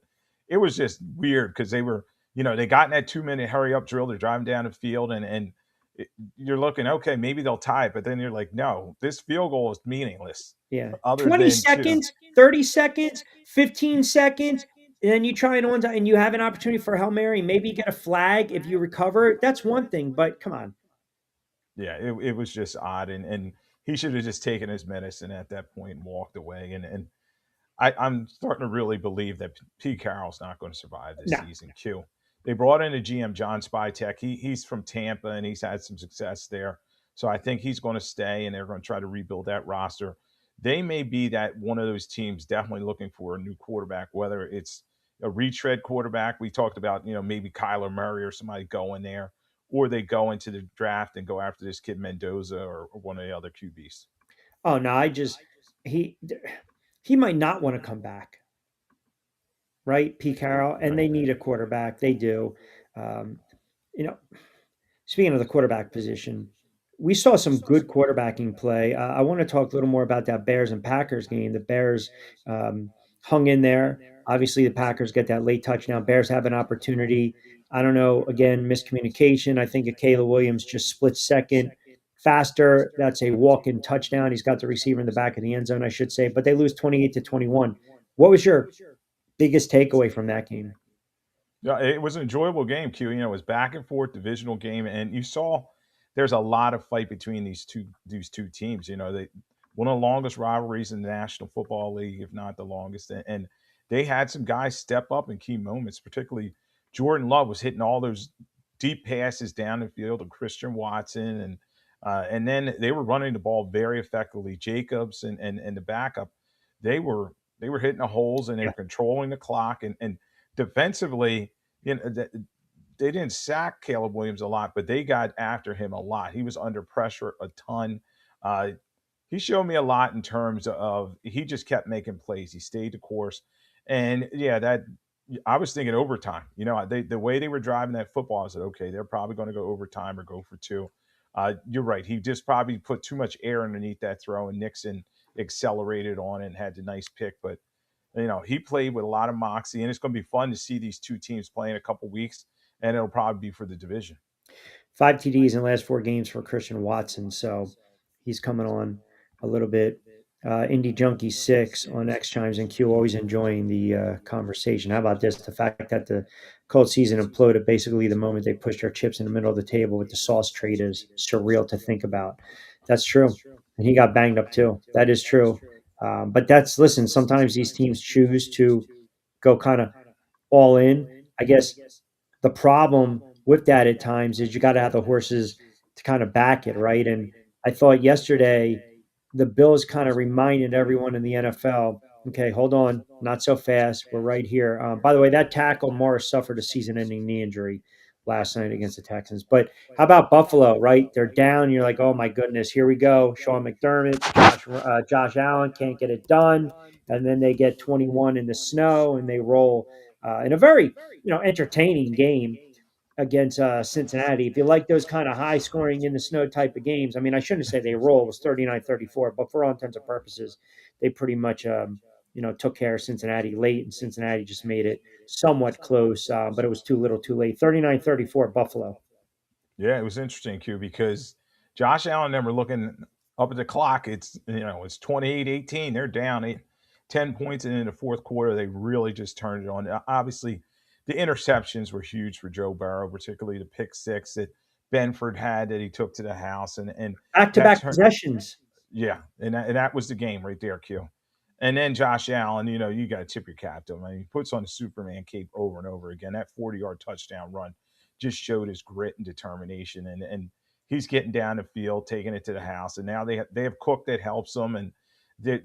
it was just weird because they were, they got in that 2 minute hurry up drill. They're driving down the field, and you're looking, okay, maybe they'll tie it. But then you're like, no, this field goal is meaningless. Yeah, Other 20 than seconds, 30 seconds, 15 seconds, and then you try and onside, and you have an opportunity for a Hail Mary. Maybe you get a flag if you recover. That's one thing, but come on. yeah, it was just odd, and he should have just taken his medicine at that point and walked away. And I'm starting to really believe that Pete Carroll's not going to survive this No. season. Q. They brought in a GM, John Spytek. He's from Tampa and he's had some success there. So I think he's going to stay and they're going to try to rebuild that roster. They may be that one of those teams definitely looking for a new quarterback, whether it's a retread quarterback. We talked about, maybe Kyler Murray or somebody going there, or they go into the draft and go after this kid Mendoza or one of the other QBs. Oh no, he he might not want to come back, right? Pete Carroll, and Right. they need a quarterback. They do. Um, you know, Speaking of the quarterback position, we saw some good quarterbacking play. I want to talk a little more about that Bears and Packers game. The Bears um, hung in there. Obviously, the Packers get that late touchdown. Bears have an opportunity. I don't know. Again, miscommunication. I think Caleb Williams just split second faster. That's a walk-in touchdown. He's got the receiver in the back of the end zone, I should say. But they lose 28-21. What was your biggest takeaway from that game? Yeah, it was an enjoyable game, Q. It was back and forth divisional game, and you saw there's a lot of fight between these two teams. They one of the longest rivalries in the National Football League, if not the longest, and they had some guys step up in key moments. Particularly, Jordan Love was hitting all those deep passes down the field to Christian Watson, and then they were running the ball very effectively. Jacobs and the backup, they were hitting the holes and they Yeah. were controlling the clock and defensively, they didn't sack Caleb Williams a lot, but they got after him a lot. He was under pressure a ton. Uh, he showed me a lot in terms of he just kept making plays. He stayed the course, and yeah, that I was thinking overtime. The way they were driving that football, I said, okay, they're probably going to go overtime or go for two. You're right. He just probably put too much air underneath that throw, and Nixon accelerated on it and had the nice pick. But he played with a lot of moxie, and it's going to be fun to see these two teams play in a couple weeks, and it'll probably be for the division. 5 TDs in the last 4 games for Christian Watson, so he's coming on a little bit. Indie Junkie 6 on X Chimes and Q, always enjoying the conversation. How about this? The fact that the Colts season imploded basically the moment they pushed our chips in the middle of the table with the sauce trade is surreal to think about. That's true. And he got banged up too. That is true. But listen, sometimes these teams choose to go kind of all in. I guess the problem with that at times is you got to have the horses to kind of back it, right? And I thought yesterday the Bills kind of reminded everyone in the NFL, okay, hold on, not so fast. We're right here. By the way, that tackle Morris suffered a season-ending knee injury last night against the Texans. But how about Buffalo, right? They're down. You're like, oh my goodness, here we go. Sean McDermott, Josh Allen can't get it done, and then they get 21 in the snow and they roll in a very entertaining game against Cincinnati. If you like those kind of high scoring in the snow type of games, I mean, I shouldn't say they roll. It was 39-34, but for all intents and purposes, they pretty much, took care of Cincinnati late, and Cincinnati just made it somewhat close, but it was too little too late. 39-34 Buffalo. Yeah, it was interesting, Q, because Josh Allen and them were looking up at the clock. It's 28-18. They're down 10 points, and in the fourth quarter, they really just turned it on. Obviously, the interceptions were huge for Joe Burrow, particularly the pick six that Benford had that he took to the house, and Back to that back turned. possessions. Yeah, and that was the game right there, Q. And then Josh Allen, you got to tip your cap to him. I mean, he puts on the Superman cape over and over again. That 40-yard touchdown run just showed his grit and determination, and he's getting down the field, taking it to the house. And now they have Cook that helps them, and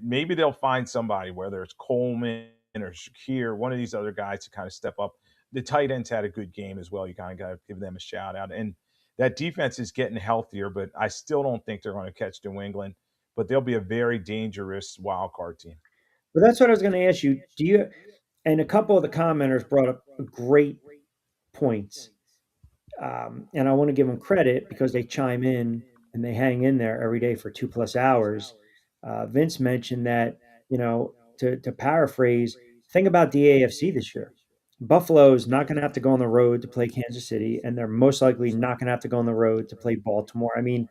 maybe they'll find somebody, whether it's Coleman or Shakir, one of these other guys to kind of step up. The tight ends had a good game as well. You kind of got to give them a shout out. And that defense is getting healthier, but I still don't think they're going to catch New England, but they'll be a very dangerous wild card team. But that's what I was going to ask you. Do you? And a couple of the commenters brought up great points. And I want to give them credit because they chime in and they hang in there every day for 2+ hours. Vince mentioned that, to paraphrase, think about the AFC this year. Buffalo's not going to have to go on the road to play Kansas City, and they're most likely not going to have to go on the road to play Baltimore. I mean,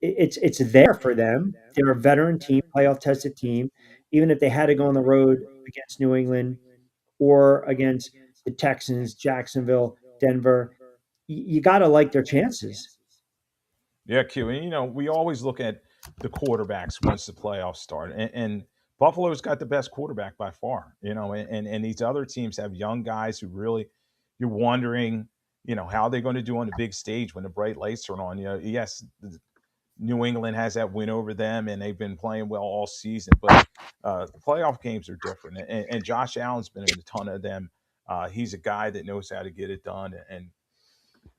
it's there for them. They're a veteran team, playoff tested team. Even if they had to go on the road against New England or against the Texans, Jacksonville, Denver, you got to like their chances. Yeah, Q. And we always look at the quarterbacks once the playoffs start, and Buffalo's got the best quarterback by far. And these other teams have young guys who really you're wondering, how they're going to do on the big stage when the bright lights are on. Yes, New England has that win over them, and they've been playing well all season. But the playoff games are different, and Josh Allen's been in a ton of them. He's a guy that knows how to get it done, and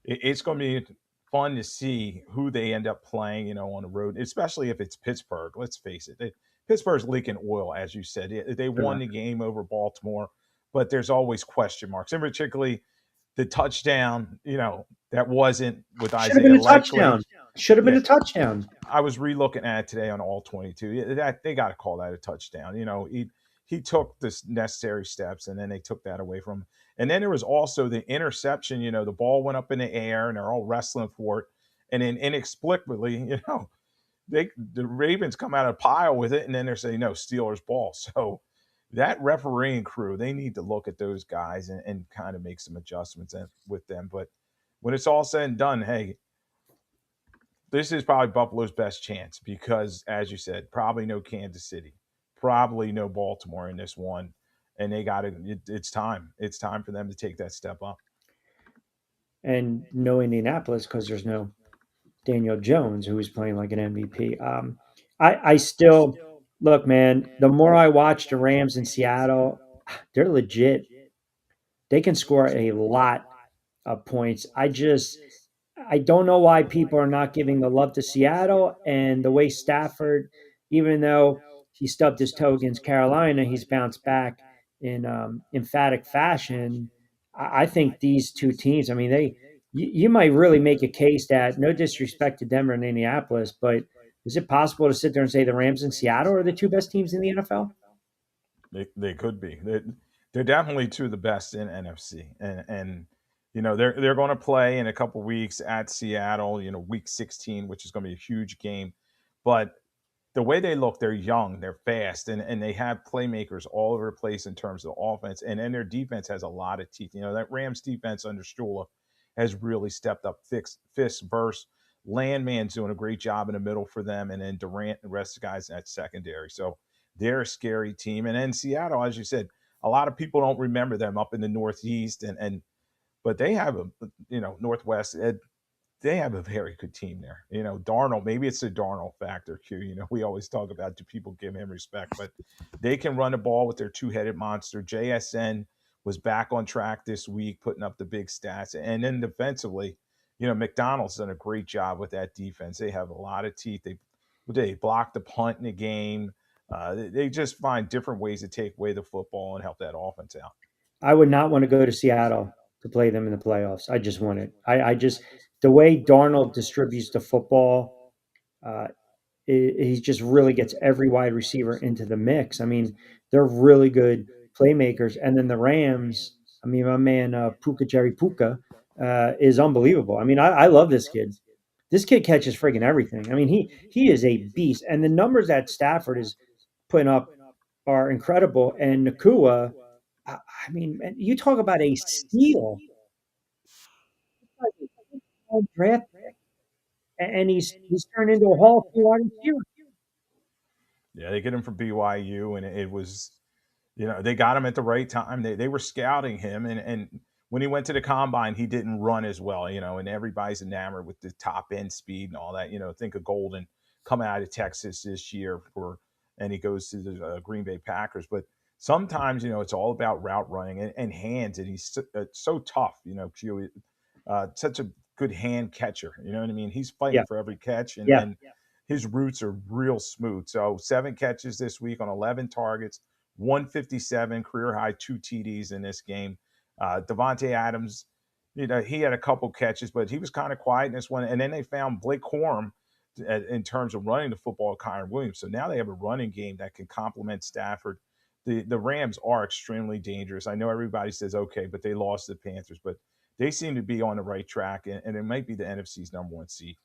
it's going to be fun to see who they end up playing, on the road, especially if it's Pittsburgh. Let's face it. Pittsburgh's leaking oil, as you said. They won the game over Baltimore, but there's always question marks, and particularly the touchdown, that wasn't with Should have been Isaiah a Likely. touchdown. Should have been Yeah, a touchdown. I was relooking at it today on all 22. That they got to call that a touchdown. He took the necessary steps, and then they took that away from him. And then there was also the interception. The ball went up in the air, and they're all wrestling for it. And then inexplicably, the Ravens come out of a pile with it, and then they're saying no, Steelers ball. So that refereeing crew, they need to look at those guys and kind of make some adjustments with them. But when it's all said and done, hey, this is probably Buffalo's best chance because, as you said, probably no Kansas City, probably no Baltimore in this one, and they got to. It's time. It's time for them to take that step up. And no Indianapolis because there's no Daniel Jones, who is playing like an MVP. I still look, man. The more I watch the Rams in Seattle, they're legit. They can score a lot of points. I don't know why people are not giving the love to Seattle and the way Stafford, even though he stubbed his toe against Carolina, he's bounced back. in emphatic fashion. I think these two teams. I mean, you might really make a case that no disrespect to Denver and Indianapolis, but is it possible to sit there and say the Rams and Seattle are the two best teams in the NFL? They could be. They're definitely two of the best in NFC, and you know they're going to play in a couple weeks at Seattle. You know, week 16, which is going to be a huge game, but the way they look, they're young, they're fast, and they have playmakers all over the place in terms of offense. And then their defense has a lot of teeth. You know, that Rams defense under Stula has really stepped up. Fist verse. Landman's doing a great job in the middle for them, and then Durant and the rest of the guys in that secondary. So they're a scary team. And then Seattle, as you said, a lot of people don't remember them up in the Northeast, and but they have a Northwest. They have a very good team there. You know, Darnold, maybe it's the Darnold factor, Q. You know, we always talk about do people give him respect, but they can run the ball with their two-headed monster. JSN was back on track this week, putting up the big stats. And then defensively, you know, McDonald's done a great job with that defense. They have a lot of teeth. They block the punt in the game. They just find different ways to take away the football and help that offense out. I would not want to go to Seattle to play them in the playoffs. I just wouldn't. I just the way Darnold distributes the football, uh, he just really gets every wide receiver into the mix. I mean, they're really good playmakers. And then the Rams, I mean, my man Puka Jerry Puka is unbelievable. I mean, I love this kid. This kid catches friggin' everything. I mean, he is a beast. And the numbers that Stafford is putting up are incredible. And Nakua, I mean, man, you talk about a steal. Draft pick, and he's turned into a Hall of Fame wide receiver. Yeah, they get him from BYU, and it was, you know, they got him at the right time. They were scouting him, and when he went to the combine, he didn't run as well, you know, and everybody's enamored with the top end speed and all that. You know, think of Golden coming out of Texas this year and he goes to the Green Bay Packers. But sometimes, you know, it's all about route running and hands, and he's so tough, you know, such a good hand catcher. You know what I mean? He's fighting Yeah, for every catch, yeah. and his routes are real smooth. So 7 catches this week on 11 targets, 157 career high, 2 TDs in this game. Devontae Adams, you know, he had a couple catches, but he was kind of quiet in this one. And then they found Blake Corum in terms of running the football, Kyron Williams. So now they have a running game that can complement Stafford. The Rams are extremely dangerous. I know everybody says okay, but they lost to the Panthers, but they seem to be on the right track, and it might be the NFC's number one seed.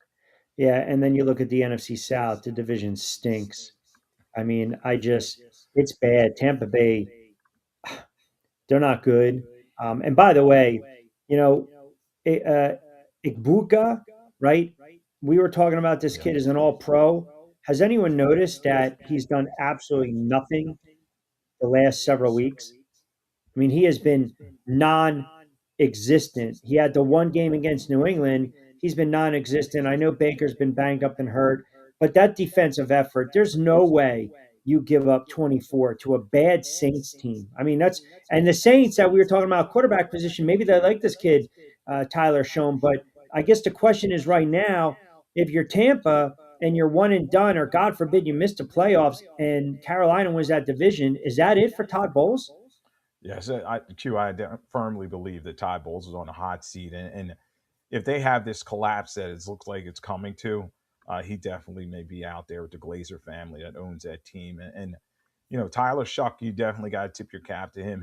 Yeah, and then you look at the NFC South, the division stinks. I mean, it's bad. Tampa Bay, they're not good. And by the way, you know, Igbuka, right? We were talking about this Yeah. kid as an all pro. Has anyone noticed that he's done absolutely nothing the last several weeks? I mean, he has been non-existent. He had the one game against New England. He's been non-existent. I know Baker's been banged up and hurt, but that defensive effort, there's no way you give up 24 to a bad Saints team. I mean, that's and the Saints that we were talking about quarterback position. Maybe they like this kid, Tyler Schoen, but I guess the question is right now, if you're Tampa and you're one and done, or God forbid you missed the playoffs and Carolina wins that division, is that it for Todd Bowles? Yes, I firmly believe that Ty Bowles is on a hot seat, and if they have this collapse that it looks like it's coming to, he definitely may be out there with the Glazer family that owns that team. And you know, Tyler Shuck, you definitely got to tip your cap to him.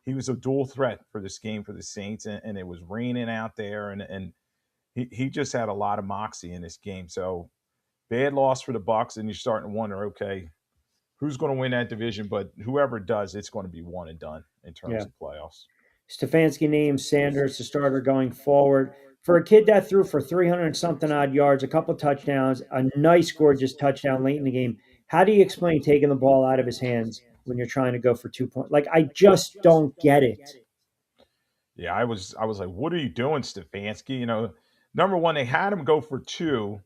He was a dual threat for this game for the Saints, and it was raining out there, and he just had a lot of moxie in this game. So bad loss for the Bucks, and you're starting to wonder, okay, who's going to win that division? But whoever does, it's going to be one and done in terms Yeah. of playoffs. Stefanski names Sanders the starter going forward. For a kid that threw for 300 and something odd yards, a couple touchdowns, a nice, gorgeous touchdown late in the game, how do you explain taking the ball out of his hands when you're trying to go for 2 points? Like, I just don't get it. Yeah, I was like, what are you doing, Stefanski? You know, number one, they had him go for two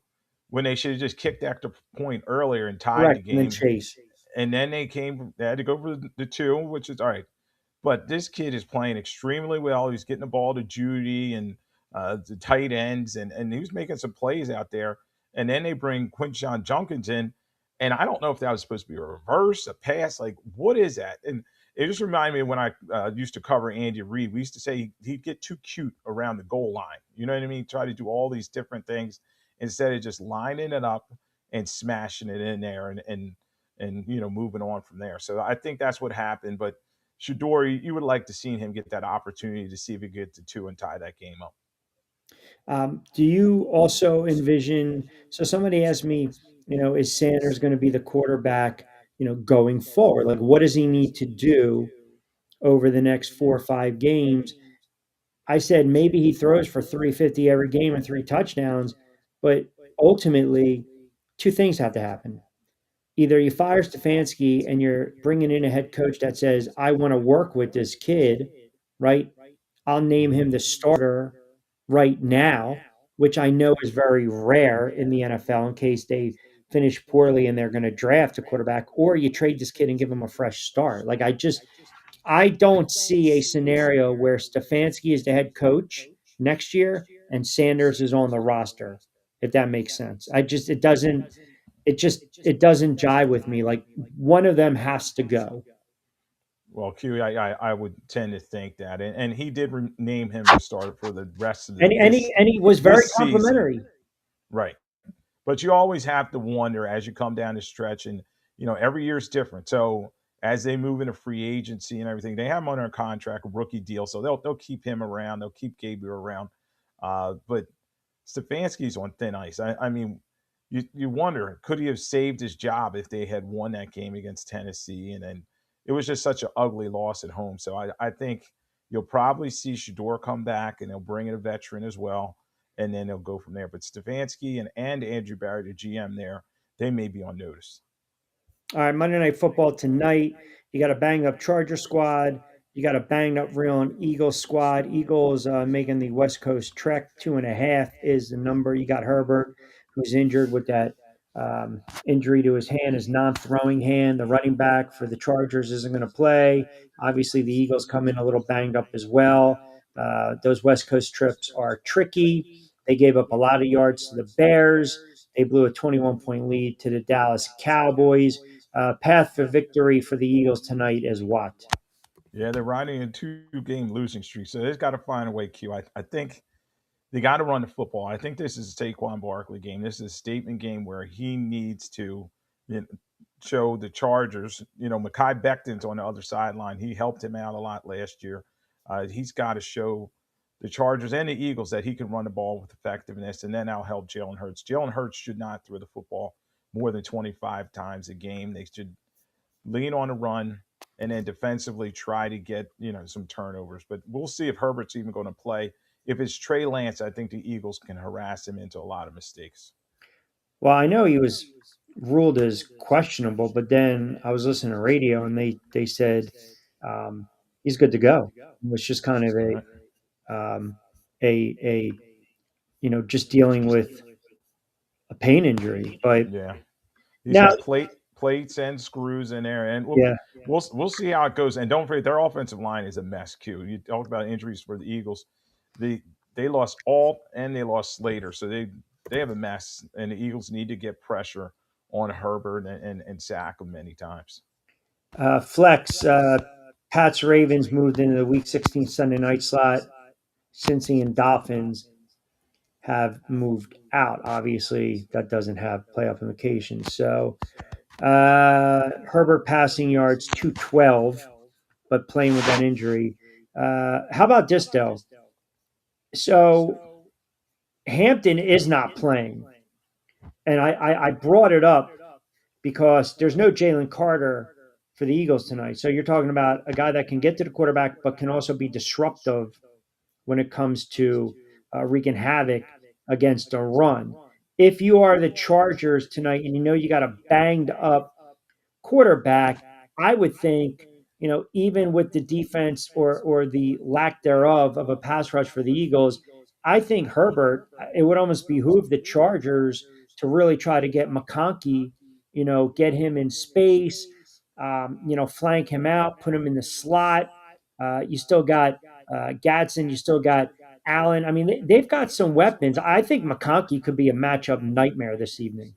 when they should have just kicked extra point earlier and tied the Correct. And then game. Chase. And then they had to go for the two, which is all right. But this kid is playing extremely well. He's getting the ball to Judy and the tight ends, and he was making some plays out there. And then they bring Quinshon Junkins in, and I don't know if that was supposed to be a reverse, a pass. Like, what is that? And it just reminded me when I used to cover Andy Reid. We used to say he'd get too cute around the goal line. You know what I mean? Try to do all these different things instead of just lining it up and smashing it in there and moving on from there. So I think that's what happened. But Shador, you would like to see him get that opportunity to see if he could get to two and tie that game up. Do you also envision? So somebody asked me, is Sanders going to be the quarterback, going forward? Like, what does he need to do over the next 4 or 5 games? I said maybe he throws for 350 every game and 3 touchdowns, but ultimately, two things have to happen. Either you fire Stefanski and you're bringing in a head coach that says, I want to work with this kid, right? I'll name him the starter right now, which I know is very rare in the NFL in case they finish poorly and they're going to draft a quarterback, or you trade this kid and give him a fresh start. Like I don't see a scenario where Stefanski is the head coach next year and Sanders is on the roster, if that makes sense. It doesn't jive with me. Like one of them has to go. Well, Q, I would tend to think that, and he did name him the starter for the rest of And and he, and he was very this season, complimentary. right? But you always have to wonder as you come down the stretch, and every year is different. So as they move into free agency and everything, they have him under a contract, a rookie deal, so they'll keep him around. They'll keep Gabriel around. But Stefanski's on thin ice. I mean, you wonder could he have saved his job if they had won that game against Tennessee, and then it was just such an ugly loss at home. So I think you'll probably see Shador come back, and they'll bring in a veteran as well, and then they'll go from there. But Stefanski and Andrew Barry, the GM there, they may be on notice. All right, Monday Night Football tonight. You got a banged up Charger squad. You got a banged up real Eagles squad. Eagles making the West Coast trek. 2.5 is the number. You got Herbert, who's injured with that injury to his hand, his non-throwing hand. The running back for the Chargers isn't going to play. Obviously, the Eagles come in a little banged up as well. Those West Coast trips are tricky. They gave up a lot of yards to the Bears. They blew a 21-point lead to the Dallas Cowboys. Path for victory for the Eagles tonight is what? Yeah, they're riding a two-game losing streak, so they've got to find a way. I think they got to run the football. I think this is a Saquon Barkley game. This is a statement game where he needs to you know, show the Chargers. Mekhi Becton's on the other sideline. He helped him out a lot last year. He's got to show the Chargers and the Eagles that he can run the ball with effectiveness, and then that'll help Jalen Hurts. Jalen Hurts should not throw the football more than 25 times a game. They should lean on a run and then defensively try to get some turnovers. But we'll see if Herbert's even going to play. If it's Trey Lance, I think the Eagles can harass him into a lot of mistakes. Well, I know he was ruled as questionable, but then I was listening to radio and they said he's good to go. It was just kind of All right. a just dealing with a pain injury. But Yeah. He's now, got plates and screws in there, and we'll yeah, we'll we'll see how it goes. And don't forget, their offensive line is a mess. Q. You talked about injuries for the Eagles. They lost Alt and they lost Slater, so they have a mess. And the Eagles need to get pressure on Herbert and sack him many times. flex. Pats Ravens moved into the Week 16 Sunday night slot. Cincy and Dolphins have moved out. Obviously, that doesn't have playoff implications. So Herbert passing yards 212, but playing with that injury. How about this though? So Hampton is not playing, and I brought it up because there's no Jalen Carter for the Eagles tonight. So you're talking about a guy that can get to the quarterback, but can also be disruptive when it comes to wreaking havoc against a run. If you are the Chargers tonight and you know you got a banged up quarterback, I would think, even with the defense or the lack thereof of a pass rush for the Eagles, I think Herbert, it would almost behoove the Chargers to really try to get McConkey, get him in space, flank him out, put him in the slot. You still got Gadsden, you still got Allen. I mean, they've got some weapons. I think McConkey could be a matchup nightmare this evening.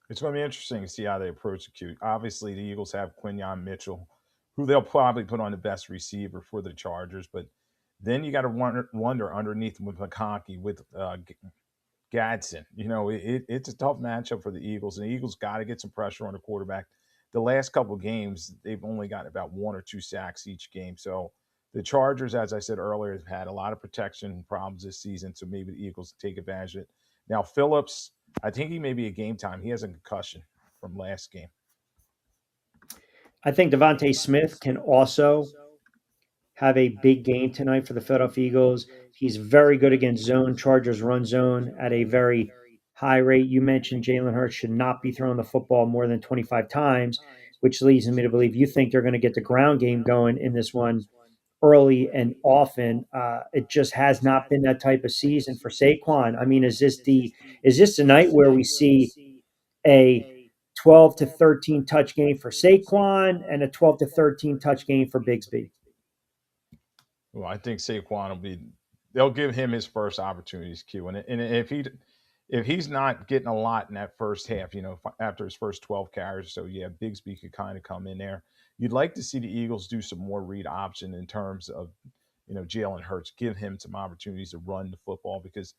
It's going to be interesting to see how they approach the Q. Obviously, the Eagles have Quinyon Mitchell, who they'll probably put on the best receiver for the Chargers. But then you got to wonder underneath with McConkey, with Gadsden. It's a tough matchup for the Eagles, and the Eagles got to get some pressure on the quarterback. The last couple of games, they've only got about 1 or 2 sacks each game. So the Chargers, as I said earlier, have had a lot of protection problems this season. So maybe the Eagles take advantage of it. Now, Phillips, I think he may be a game time. He has a concussion from last game. I think Devontae Smith can also have a big game tonight for the Philadelphia Eagles. He's very good against zone. Chargers run zone at a very high rate. You mentioned Jalen Hurts should not be throwing the football more than 25 times, which leads me to believe you think they're going to get the ground game going in this one early and often. It just has not been that type of season for Saquon. I mean, is this the night where we see a 12 to 13 touch game for Saquon and a 12 to 13 touch game for Bigsby? Well, I think Saquon will be. They'll give him his first opportunities, Q. And if he's not getting a lot in that first half, after his first 12 carries, so yeah, Bigsby could kind of come in there. You'd like to see the Eagles do some more read option in terms of, Jalen Hurts, give him some opportunities to run the football because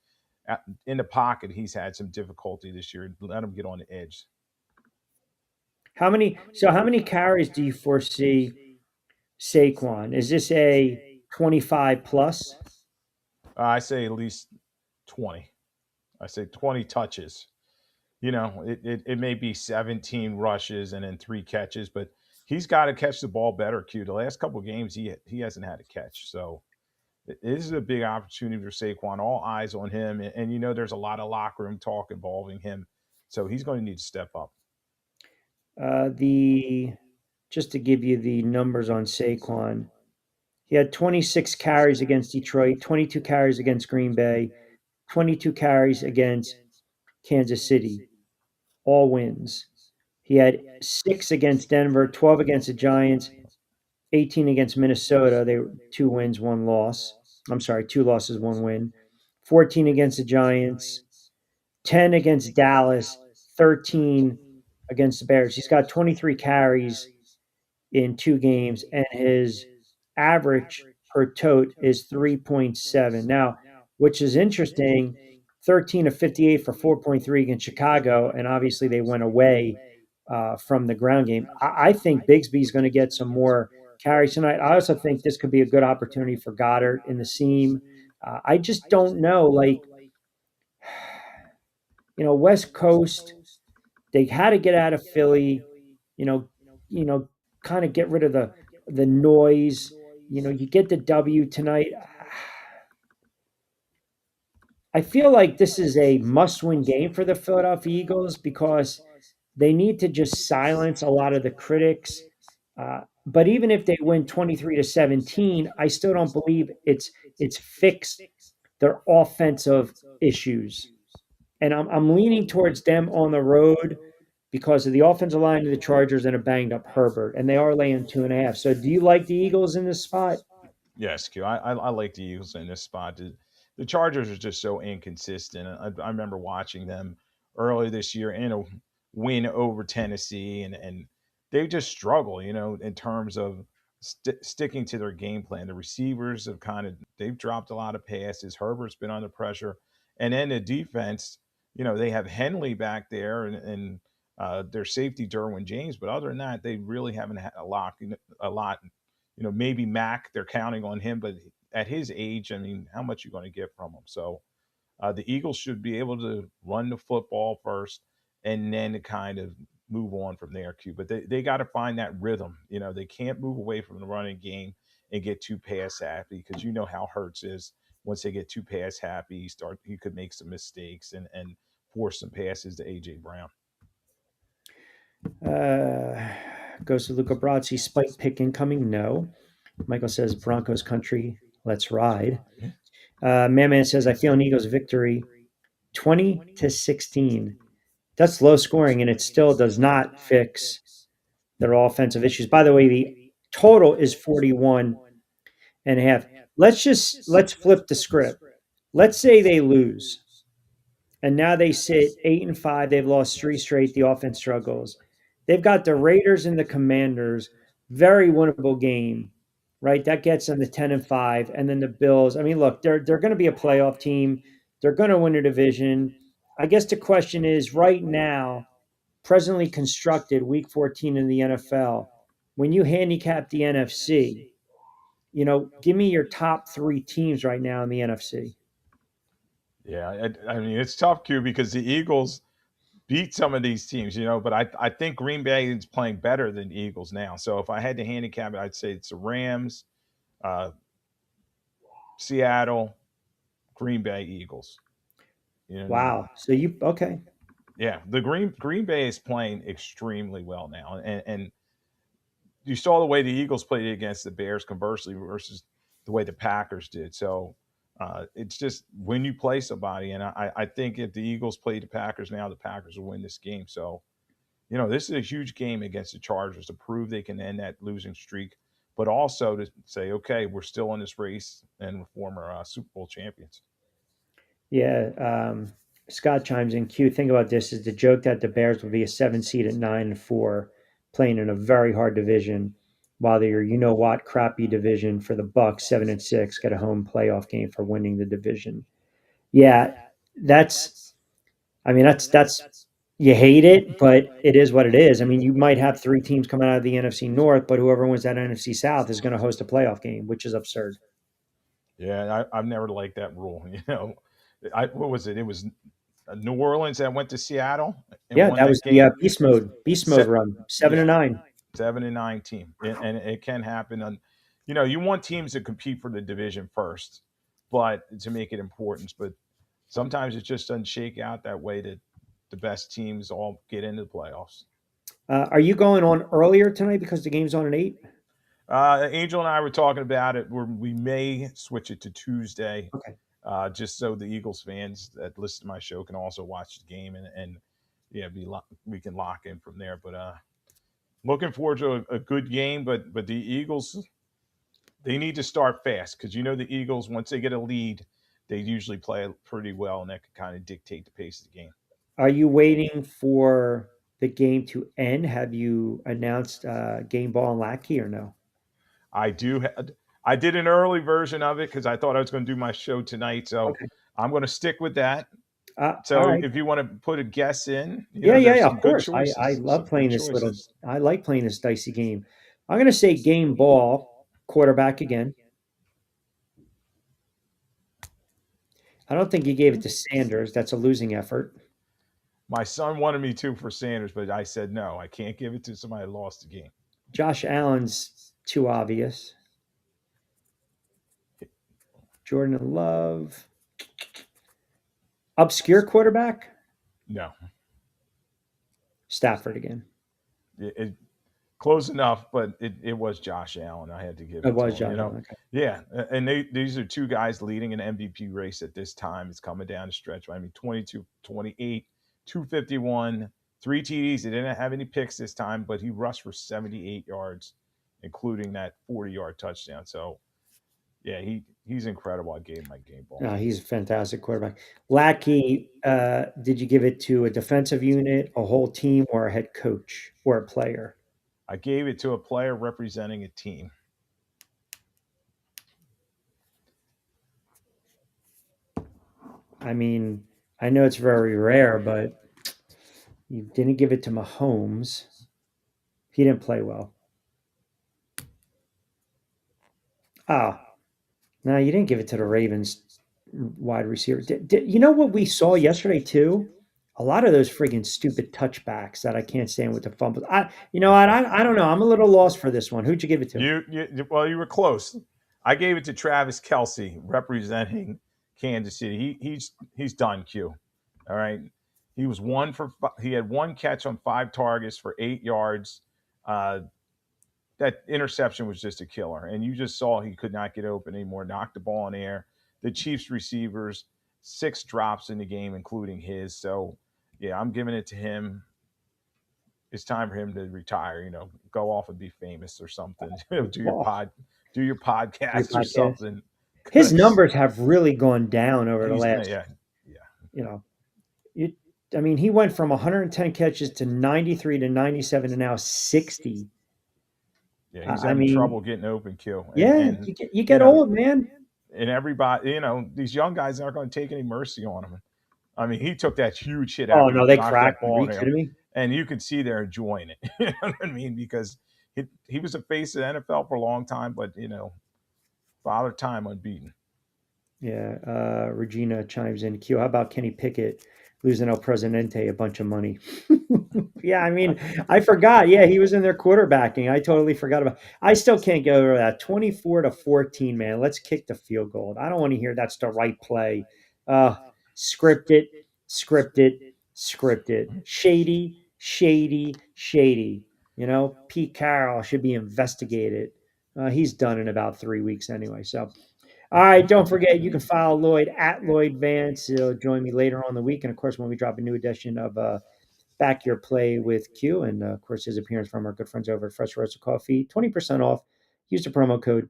in the pocket he's had some difficulty this year. Let him get on the edge. How many carries do you foresee Saquon? Is this a 25 plus? I say at least 20. I say 20 touches. It may be 17 rushes and then 3 catches, but he's got to catch the ball better. Q. The last couple of games, he hasn't had a catch, so this is a big opportunity for Saquon. All eyes on him, and there's a lot of locker room talk involving him, so he's going to need to step up. The Just to give you the numbers on Saquon, he had 26 carries against Detroit, 22 carries against Green Bay, 22 carries against Kansas City, all wins. He had 6 against Denver, 12 against the Giants, 18 against Minnesota. They were 2 wins, 1 loss. I'm sorry, 2 losses, 1 win. 14 against the Giants, 10 against Dallas, 13 against the Bears. He's got 23 carries in 2 games, and his average per tote is 3.7. Now, which is interesting, 13 of 58 for 4.3 against Chicago, and obviously they went away from the ground game. I think Bigsby's going to get some more carries tonight. I also think this could be a good opportunity for Goddard in the seam. I just don't know, West Coast, they had to get out of Philly, you know, you know, kind of get rid of the noise. You get the W tonight. I feel like this is a must-win game for the Philadelphia Eagles because they need to just silence a lot of the critics. But even if they win 23-17, I still don't believe it's fixed their offensive issues. And I'm leaning towards them on the road because of the offensive line of the Chargers and a banged up Herbert, and they are laying 2.5. So, do you like the Eagles in this spot? Yes, Q. I like the Eagles in this spot. The Chargers are just so inconsistent. I remember watching them early this year in a win over Tennessee, and they just struggle, in terms of sticking to their game plan. The receivers they've dropped a lot of passes. Herbert's been under pressure, and then the defense, they have Henley back there and their safety Derwin James, but other than that, they really haven't had a lot. Maybe Mac, they're counting on him, but at his age, I mean, how much are you going to get from him? So the Eagles should be able to run the football first and then kind of move on from there, Q. But they got to find that rhythm. They can't move away from the running game and get too pass happy because you know how Hurts is. Once they get too pass happy, he could make some mistakes and force some passes to AJ Brown. Goes to Luca Brasi. Spike pick incoming? No. Michael says Broncos country. Let's ride. Man says I feel an Eagles victory, 20-16. That's low scoring, and it still does not fix their offensive issues. By the way, the total is 41.5. Let's flip the script. Let's say they lose, and now they sit 8-5. They've lost 3 straight. The offense struggles. They've got the Raiders and the Commanders Very winnable game, right? That gets them to 10-5, and then the Bills. I mean, look, they're going to be a playoff team. They're going to win a division. I guess the question is right now, presently constructed, Week 14 in the NFL. When you handicap the NFC, give me your top three teams right now in the NFC. Yeah, I mean it's tough, Q, because the Eagles beat some of these teams, but I think Green Bay is playing better than the Eagles now. So if I had to handicap it, I'd say it's the Rams, uh, Seattle, Green Bay, Eagles. You know what I mean? Wow. So okay. Yeah, the Green Bay is playing extremely well now, and you saw the way the Eagles played against the Bears, conversely, versus the way the Packers did. So it's just when you play somebody, and I think if the Eagles play the Packers now, the Packers will win this game. So this is a huge game against the Chargers to prove they can end that losing streak, but also to say, okay, we're still in this race and we're former Super Bowl champions. Yeah. Scott chimes in. Q, think about this: is the joke that the Bears will be a 7 seed at 9-4, playing in a very hard division, while they're what crappy division for the Bucks 7-6 get a home playoff game for winning the division. Yeah, that's. I mean, that's you hate it, but it is what it is. I mean, you might have three teams coming out of the NFC North, but whoever wins that NFC South is going to host a playoff game, which is absurd. Yeah, I've never liked that rule. What was it? It was New Orleans that went to Seattle and Yeah, won that that was the game. beast mode Se- run, seven yeah, to nine. 7-9 team, and it can happen. On, you want teams to compete for the division first, but to make it important. But sometimes it just doesn't shake out that way. That the best teams all get into the playoffs. Are you going on earlier tonight because the game's on at 8? Angel and I were talking about it. Where we may switch it to Tuesday, Okay. just so the Eagles fans that listen to my show can also watch the game and yeah, we can lock in from there. But looking forward to a good game. But the Eagles, they need to start fast because the Eagles, once they get a lead, they usually play pretty well, and that can kind of dictate the pace of the game. Are you waiting for the game to end? Have you announced game ball and lackey or no? I do. I did an early version of it because I thought I was going to do my show tonight, so Okay. I'm going to stick with that. All So right. if you want to put a guess in, Yeah, yeah, there's yeah. some Of good course. I choices. love Some playing good this little. choices. I like playing this dicey game. I'm going to say game ball quarterback again. I don't think you gave it to Sanders. That's a losing effort. My son wanted me to for Sanders, but I said no. I can't give it to somebody who lost the game. Josh Allen's too obvious. Jordan Love. Obscure quarterback? No, Stafford again. it close enough, but it was Josh Allen. I had to give It it to was him. Josh Allen. Okay. Yeah, and these are two guys leading an MVP race at this time. It's coming down the stretch. I mean, 22, 28, 251, three TDs. He didn't have any picks this time, but he rushed for 78 yards, including that 40-yard touchdown. So yeah, he's incredible. I gave him my game ball. He's a fantastic quarterback. Lackey, did you give it to a defensive unit, a whole team, or a head coach or a player? I gave it to a player representing a team. I mean, I know it's very rare, but you didn't give it to Mahomes. He didn't play well. Ah, no, you didn't give it to the Ravens wide receiver. You know what we saw yesterday too? A lot of those friggin' stupid touchbacks that I can't stand with the fumbles. I don't know. I'm a little lost for this one. Who'd you give it to? Well, you were close. I gave it to Travis Kelsey representing Kansas City. He's done. Q. All right. He had one catch on 5 targets for 8 yards. That interception was just a killer, and you just saw he could not get open anymore. Knocked the ball in the air. The Chiefs receivers 6 drops in the game, including his. So yeah, I'm giving it to him. It's time for him to retire. Go off and be famous or something. Oh, Do your your podcast or podcast. something. His Because numbers have really gone down over the he's last, yeah yeah. you know, you, I mean, he went from 110 catches to 93 to 97 to now 60. Yeah, he's I having mean, trouble getting open, Q, yeah, and you you get know, old, man. and everybody, these young guys aren't going to take any mercy on him. I mean, he took that huge hit Oh after no, he they knocked that cracked him. Are ball you down, kidding me? and you could see they're enjoying it. You know what I mean? Because he was a face of the NFL for a long time, but Father Time unbeaten. Yeah, Regina chimes in. Q, how about Kenny Pickett losing El Presidente a bunch of money? Yeah, I mean, I forgot. Yeah, he was in their quarterbacking. I totally forgot about. I still can't get over that. 24-14, man. Let's kick the field goal. I don't want to hear that's the right play. Uh, scripted, scripted, scripted. Shady, shady, shady. Pete Carroll should be investigated. He's done in about 3 weeks anyway. So. All right, don't forget you can follow Lloyd at Lloyd Vance. He'll join me later on the week, and of course when we drop a new edition of Back Your Play with Q, and of course his appearance from our good friends over at Fresh Roasted Coffee, 20% off. Use the promo code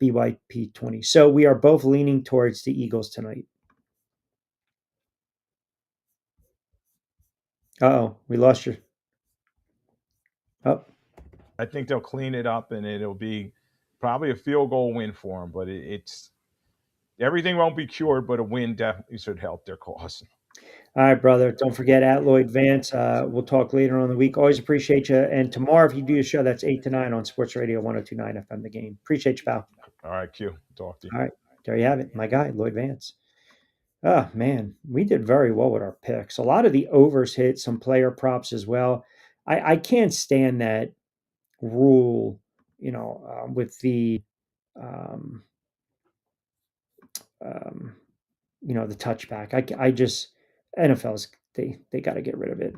BYP20. So we are both leaning towards the Eagles tonight. Oh, we lost your. Oh, I think they'll clean it up, and it'll be probably a field goal win for them. But it's everything won't be cured, but a win definitely should help their cause. all right, brother. Don't forget at Lloyd Vance. We'll talk later on the week. Always appreciate you. And tomorrow, if you do a show, that's 8 to 9 on Sports Radio 1029 FM The Game. Appreciate you, pal. All right, Q. Talk to you. All right. There you have it. My guy, Lloyd Vance. Oh, man. We did very well with our picks. A lot of the overs hit, some player props as well. I can't stand that rule, with um, um, the touchback. I just, NFL's, they got to get rid of it.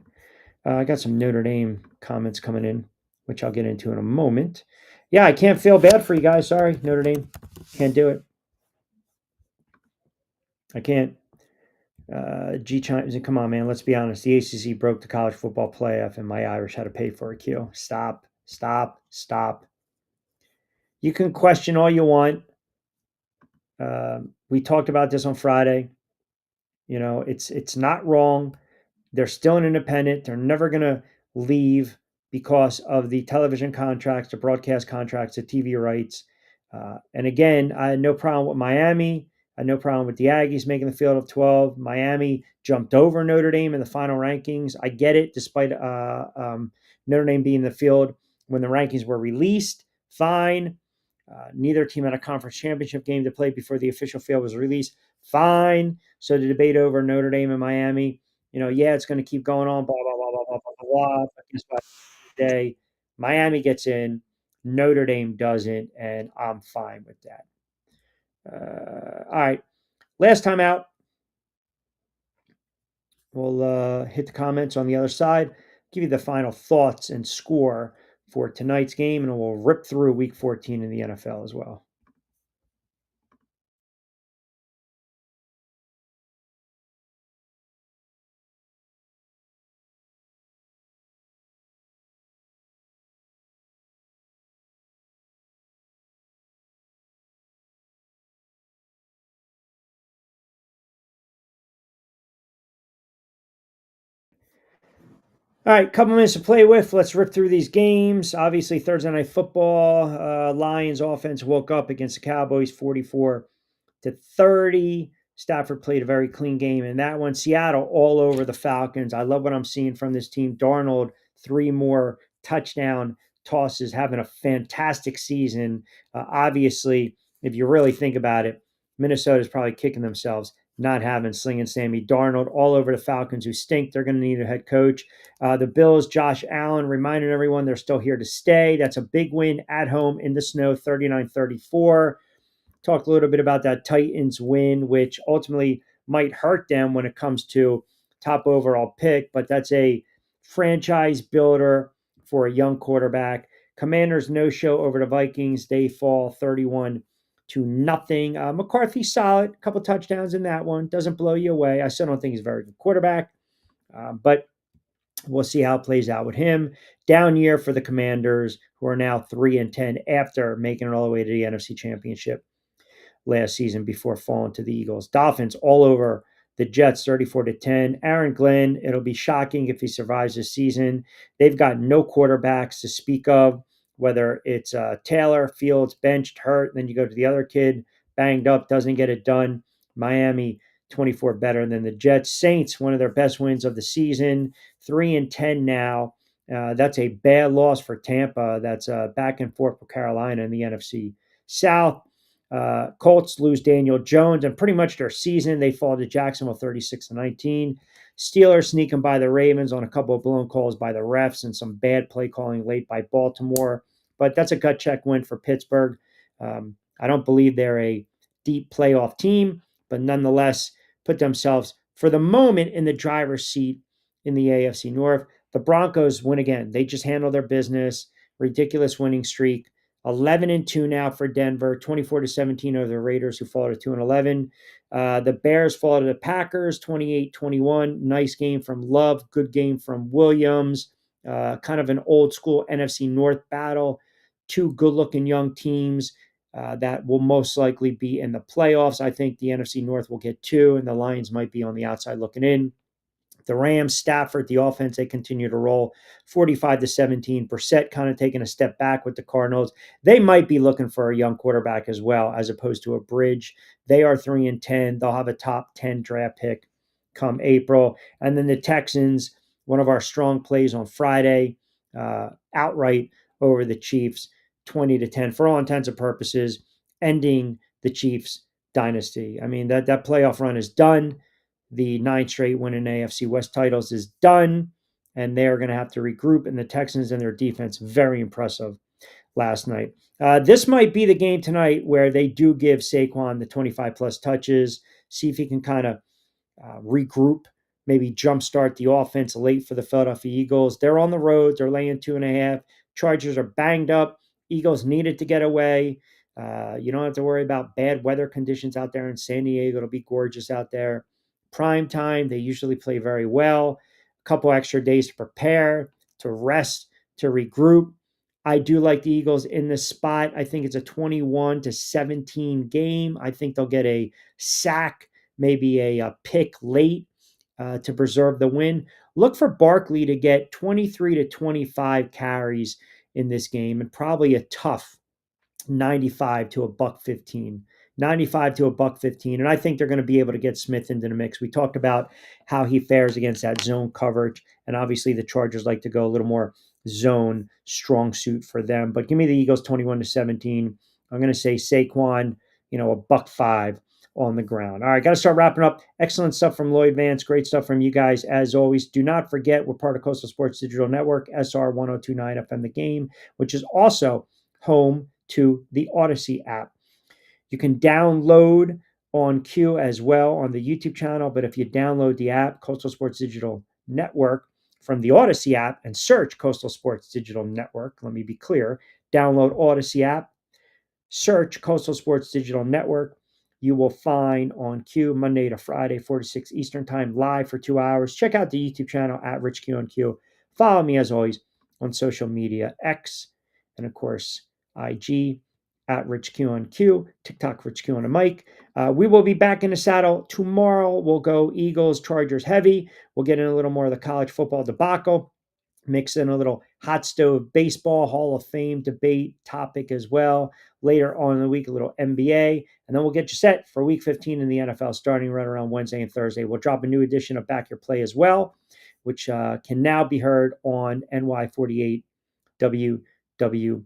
I got some Notre Dame comments coming in, which I'll get into in a moment. Yeah, I can't feel bad for you guys. Sorry, Notre Dame. Can't do it. I can't. G chimes in. Come on, man. Let's be honest. The ACC broke the college football playoff, and my Irish had to pay for a Q. Stop. Stop. Stop. You can question all you want. We talked about this on Friday. It's not wrong. They're still an independent. They're never going to leave because of the television contracts, the broadcast contracts, the TV rights. And again, I had no problem with Miami. I had no problem with the Aggies making the field of 12. Miami jumped over Notre Dame in the final rankings. I get it, despite Notre Dame being in the field when the rankings were released. Fine. Neither team had a conference championship game to play before the official field was released. Fine. So the debate over Notre Dame and Miami, yeah, it's going to keep going on, blah, blah, blah, blah, blah, blah, blah. But guess what? Day, Miami gets in, Notre Dame doesn't, and I'm fine with that. All right. Last time out, we'll hit the comments on the other side, give you the final thoughts and score for tonight's game, and we'll rip through week 14 in the NFL as well. All right, couple minutes to play with. Let's rip through these games. Obviously, Thursday Night Football, Lions offense woke up against the Cowboys 44-30. Stafford played a very clean game in that one. Seattle all over the Falcons. I love what I'm seeing from this team. Darnold, 3 more touchdown tosses, having a fantastic season. Obviously, if you really think about it, Minnesota's probably kicking themselves not having Slinging Sammy Darnold all over the Falcons, who stink. They're going to need a head coach. The Bills, Josh Allen, reminding everyone they're still here to stay. That's a big win at home in the snow, 39-34. Talked a little bit about that Titans win, which ultimately might hurt them when it comes to top overall pick, but that's a franchise builder for a young quarterback. Commanders no-show over the Vikings. They fall 31-0. McCarthy solid, a couple touchdowns in that one. Doesn't blow you away. I still don't think he's a very good quarterback, but we'll see how it plays out with him. Down year for the Commanders, who are now 3-10 after making it all the way to the NFC Championship last season before falling to the Eagles. Dolphins all over the Jets, 34-10. Aaron Glenn, it'll be shocking if he survives this season. They've got no quarterbacks to speak of. whether it's Taylor, Fields, benched, hurt, then you go to the other kid, banged up, doesn't get it done. Miami, 24 better than the Jets. Saints, one of their best wins of the season, 3-10 now. That's a bad loss for Tampa. That's back and forth with Carolina in the NFC South. Colts lose Daniel Jones and pretty much their season. They fall to Jacksonville 36-19. Steelers sneaking by the Ravens on a couple of blown calls by the refs and some bad play calling late by Baltimore. But that's a gut check win for Pittsburgh. I don't believe they're a deep playoff team, but nonetheless put themselves for the moment in the driver's seat in the AFC North. The Broncos win again. They just handle their business. Ridiculous winning streak. 11-2 now for Denver, 24-17 over the Raiders, who fall to 2-11. The Bears fall to the Packers, 28-21. Nice game from Love, good game from Williams. Kind of an old school NFC North battle. Two good-looking young teams that will most likely be in the playoffs. I think the NFC North will get two, and the Lions might be on the outside looking in. The Rams, Stafford, the offense, they continue to roll 45-17. Brissett kind of taking a step back with the Cardinals. They might be looking for a young quarterback as well, as opposed to a bridge. They are 3-10. They'll have a top 10 draft pick come April. And then the Texans, one of our strong plays on Friday, outright over the Chiefs, 20-10 for all intents and purposes, ending the Chiefs dynasty. I mean, that playoff run is done. The 9 straight winning AFC West titles is done, and they're going to have to regroup. And the Texans and their defense, very impressive last night. This might be the game tonight where they do give Saquon the 25-plus touches, see if he can kind of regroup, maybe jumpstart the offense late for the Philadelphia Eagles. They're on the road. They're laying 2.5. Chargers are banged up. Eagles needed to get away. You don't have to worry about bad weather conditions out there in San Diego. It'll be gorgeous out there. Prime time, they usually play very well. A couple extra days to prepare, to rest, to regroup. I do like the Eagles in this spot. I think it's a 21-17 game. I think they'll get a sack, maybe a pick late to preserve the win. Look for Barkley to get 23 to 25 carries in this game, and probably a tough 95 to a buck 15. 95 to a buck 15. And I think they're going to be able to get Smith into the mix. We talked about how he fares against that zone coverage. And obviously the Chargers like to go a little more zone strong suit for them. But give me the Eagles 21-17. I'm going to say Saquon, a buck 5 on the ground. All right, got to start wrapping up. Excellent stuff from Lloyd Vance. Great stuff from you guys. As always, do not forget we're part of Coastal Sports Digital Network, SR 1029 FM The Game, which is also home to the Odyssey app. You can download on Q as well on the YouTube channel, but if you download the app, Coastal Sports Digital Network, from the Odyssey app and search Coastal Sports Digital Network, let me be clear, download Odyssey app, search Coastal Sports Digital Network. You will find on Q Monday to Friday, 4 to 6 Eastern Time, live for 2 hours. Check out the YouTube channel at Rich Q on Q. Follow me, as always, on social media, X, and of course, IG, at Rich Q on Q, TikTok, Rich Q on a mic. We will be back in the saddle tomorrow. We'll go Eagles, Chargers heavy. We'll get in a little more of the college football debacle, mix in a little hot stove baseball Hall of Fame debate topic as well. Later on in the week, a little NBA, and then we'll get you set for week 15 in the NFL starting right around Wednesday and Thursday. We'll drop a new edition of Back Your Play as well, which can now be heard on NY48 WWON.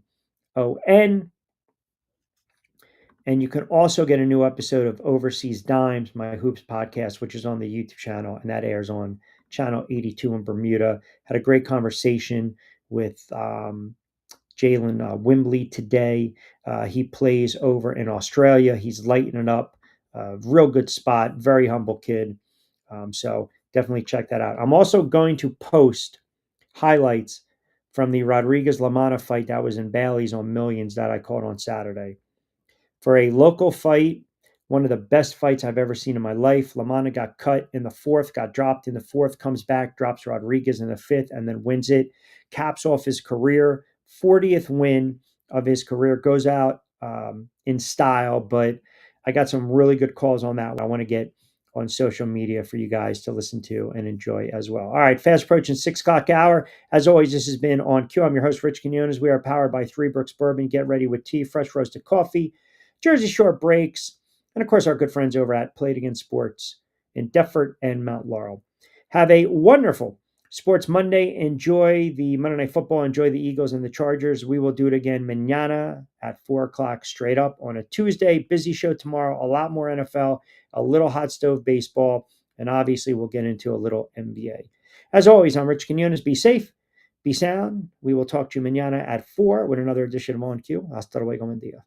And you can also get a new episode of Overseas Dimes, my Hoops podcast, which is on the YouTube channel, and that airs on channel 82 in Bermuda. Had a great conversation with Jalen Wimbley today. He plays over in Australia. He's lighting it up. Real good spot. Very humble kid. So definitely check that out. I'm also going to post highlights from the Rodriguez-Lamana fight that was in Bally's on Millions that I caught on Saturday. For a local fight, one of the best fights I've ever seen in my life. Lamana got cut in the fourth, got dropped in the fourth, comes back, drops Rodriguez in the fifth, and then wins it. Caps off his career, 40th win of his career. Goes out in style, but I got some really good calls on that. I want to get on social media for you guys to listen to and enjoy as well. All right, fast approaching 6 o'clock hour. As always, this has been On Cue. I'm your host, Rich Quinones. We are powered by Three Brooks Bourbon. Get ready with tea, fresh roasted coffee, Jersey Shore breaks, and of course, our good friends over at Play It Again Sports in Deptford and Mount Laurel. Have a wonderful Sports Monday. Enjoy the Monday Night Football. Enjoy the Eagles and the Chargers. We will do it again mañana at 4 o'clock straight up on a Tuesday. Busy show tomorrow. A lot more NFL, a little hot stove baseball, and obviously we'll get into a little NBA. As always, I'm Rich Quinones. Be safe, be sound. We will talk to you mañana at 4 with another edition of On Cue. Hasta luego, buen día.